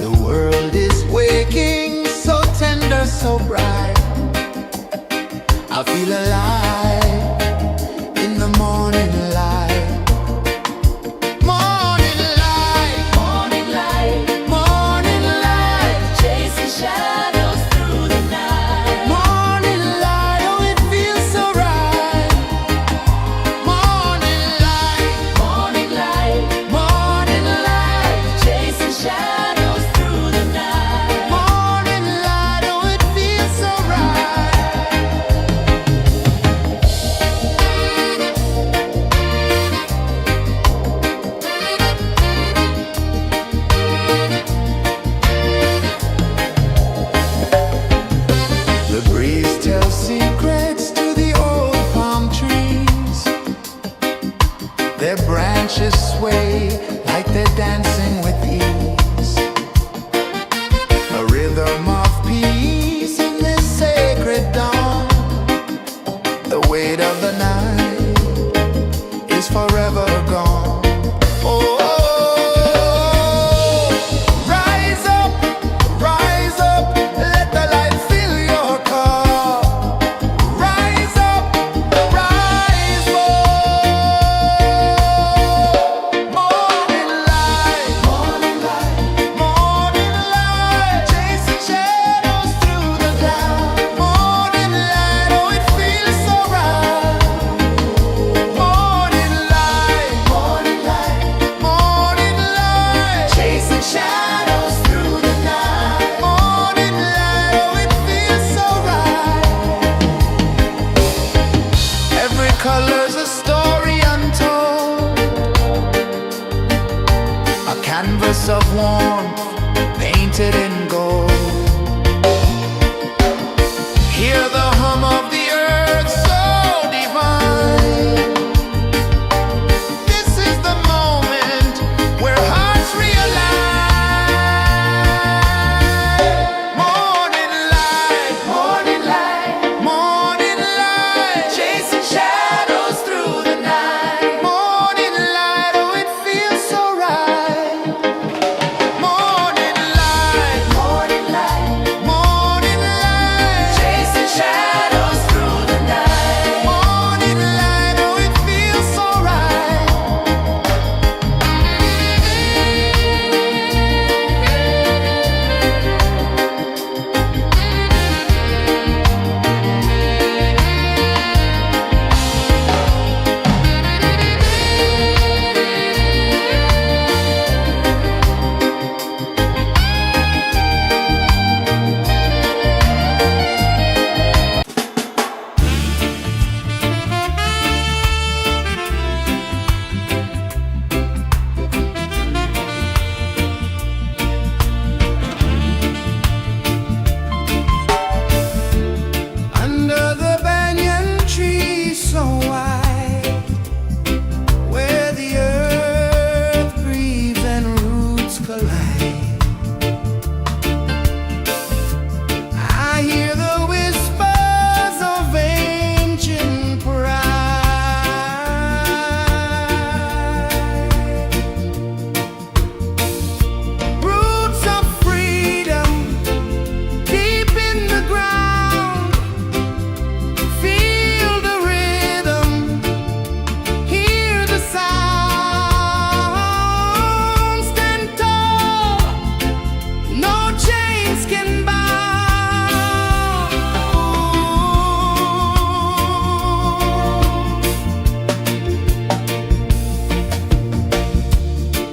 The world is waking, so tender, so bright. I feel alive in the morning light. Morning light, Morning light, morning light, chasing shadows through the night. morning light, oh it feels so right. Morning light, Morning light, morning light, chasing shadows through the night. morning light, oh it feels so right. The breeze tells secrets to the old palm trees. Their branches sway like they're dancing with ease. A rhythm of peace in this sacred dawn. The weight of the night is forever gone. Oh, rise up, let the light fill your cup. Rise up, rise more. Morning light, morning light, chasing shadows through the cloud. Morning light, oh it feels so right. Morning light, chasing shadows through the night. Morning light, oh it feels so right. Every color's a story untold, a canvas of warmth painted in gold. Hear the hum of the earth so divine. This is the moment where hearts realign. Morning light, morning light, chasing shadows through the night. Morning light, oh it feels so right. Morning light, chasing shadows through the night. Morning light, oh it feels so right. Under the banyan tree so wide, where the earth breathes and roots collide, I hear the whispers of ancient pride. Roots of freedom deep in the ground. Feel the rhythm, hear the sound. Stand tall, no chains can bound.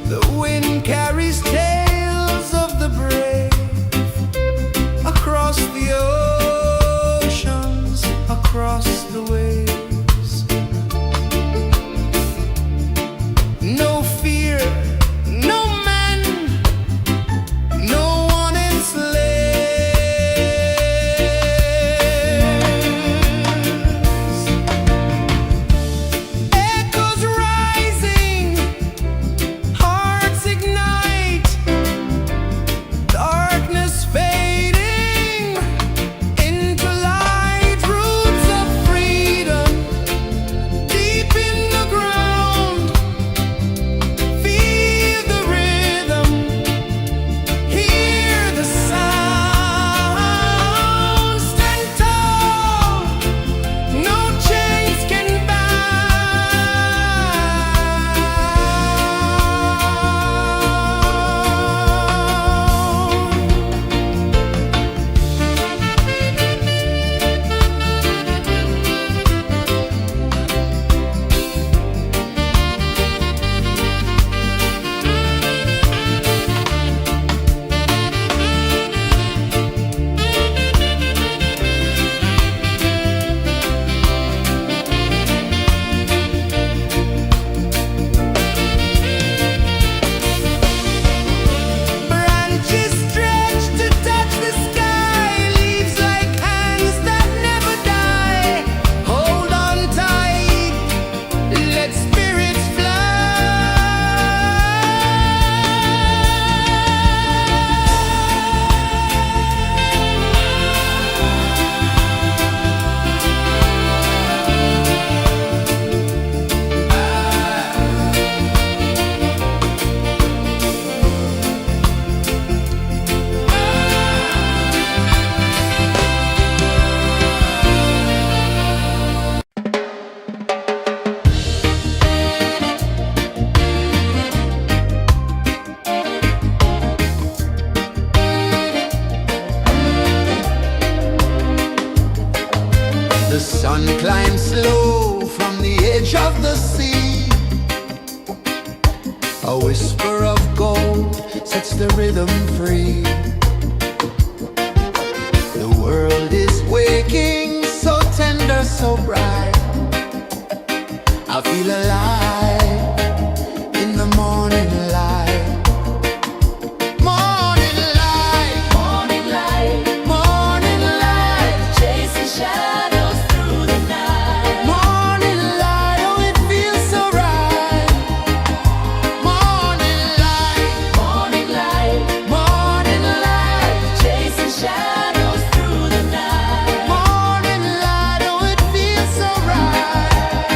The wind carries tales of the brave across the oceans, across the waves. No fear, no man, no one enslaves. Echoes rising, hearts ignite, darkness fading into light. Roots of freedom slow from the edge of the sea. A whisper of gold sets the rhythm free. The world is waking, so tender, so bright. I feel alive in the morning light. Morning light, Morning light, morning light, chasing shadows through the night. morning light, oh it feels so right. Morning light, Morning light, morning light, chasing shadows through the night. morning light, oh it feels so right.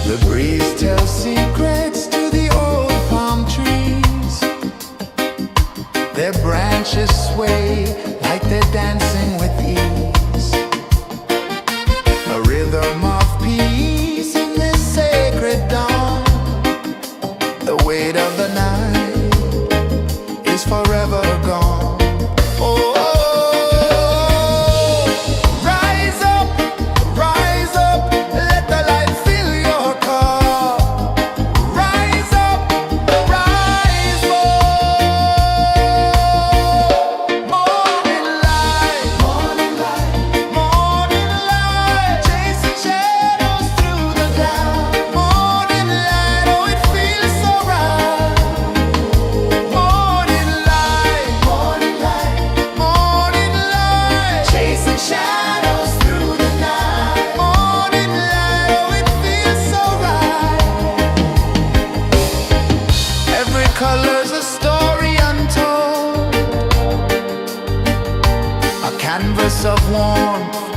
The breeze tells secrets to the old palm trees. Their branches sway like they're dancing with ease. A rhythm of peace in this sacred dawn. The weight of the night is forever gone. Oh, rise up, let the light fill your cup. Rise up, rise more. Morning light, morning light, chasing shadows through the cloud. Morning light, oh it feels so right. Morning light, chasing shadows through the night. Morning light, oh it feels so right. Every color's a story untold, a canvas of warmth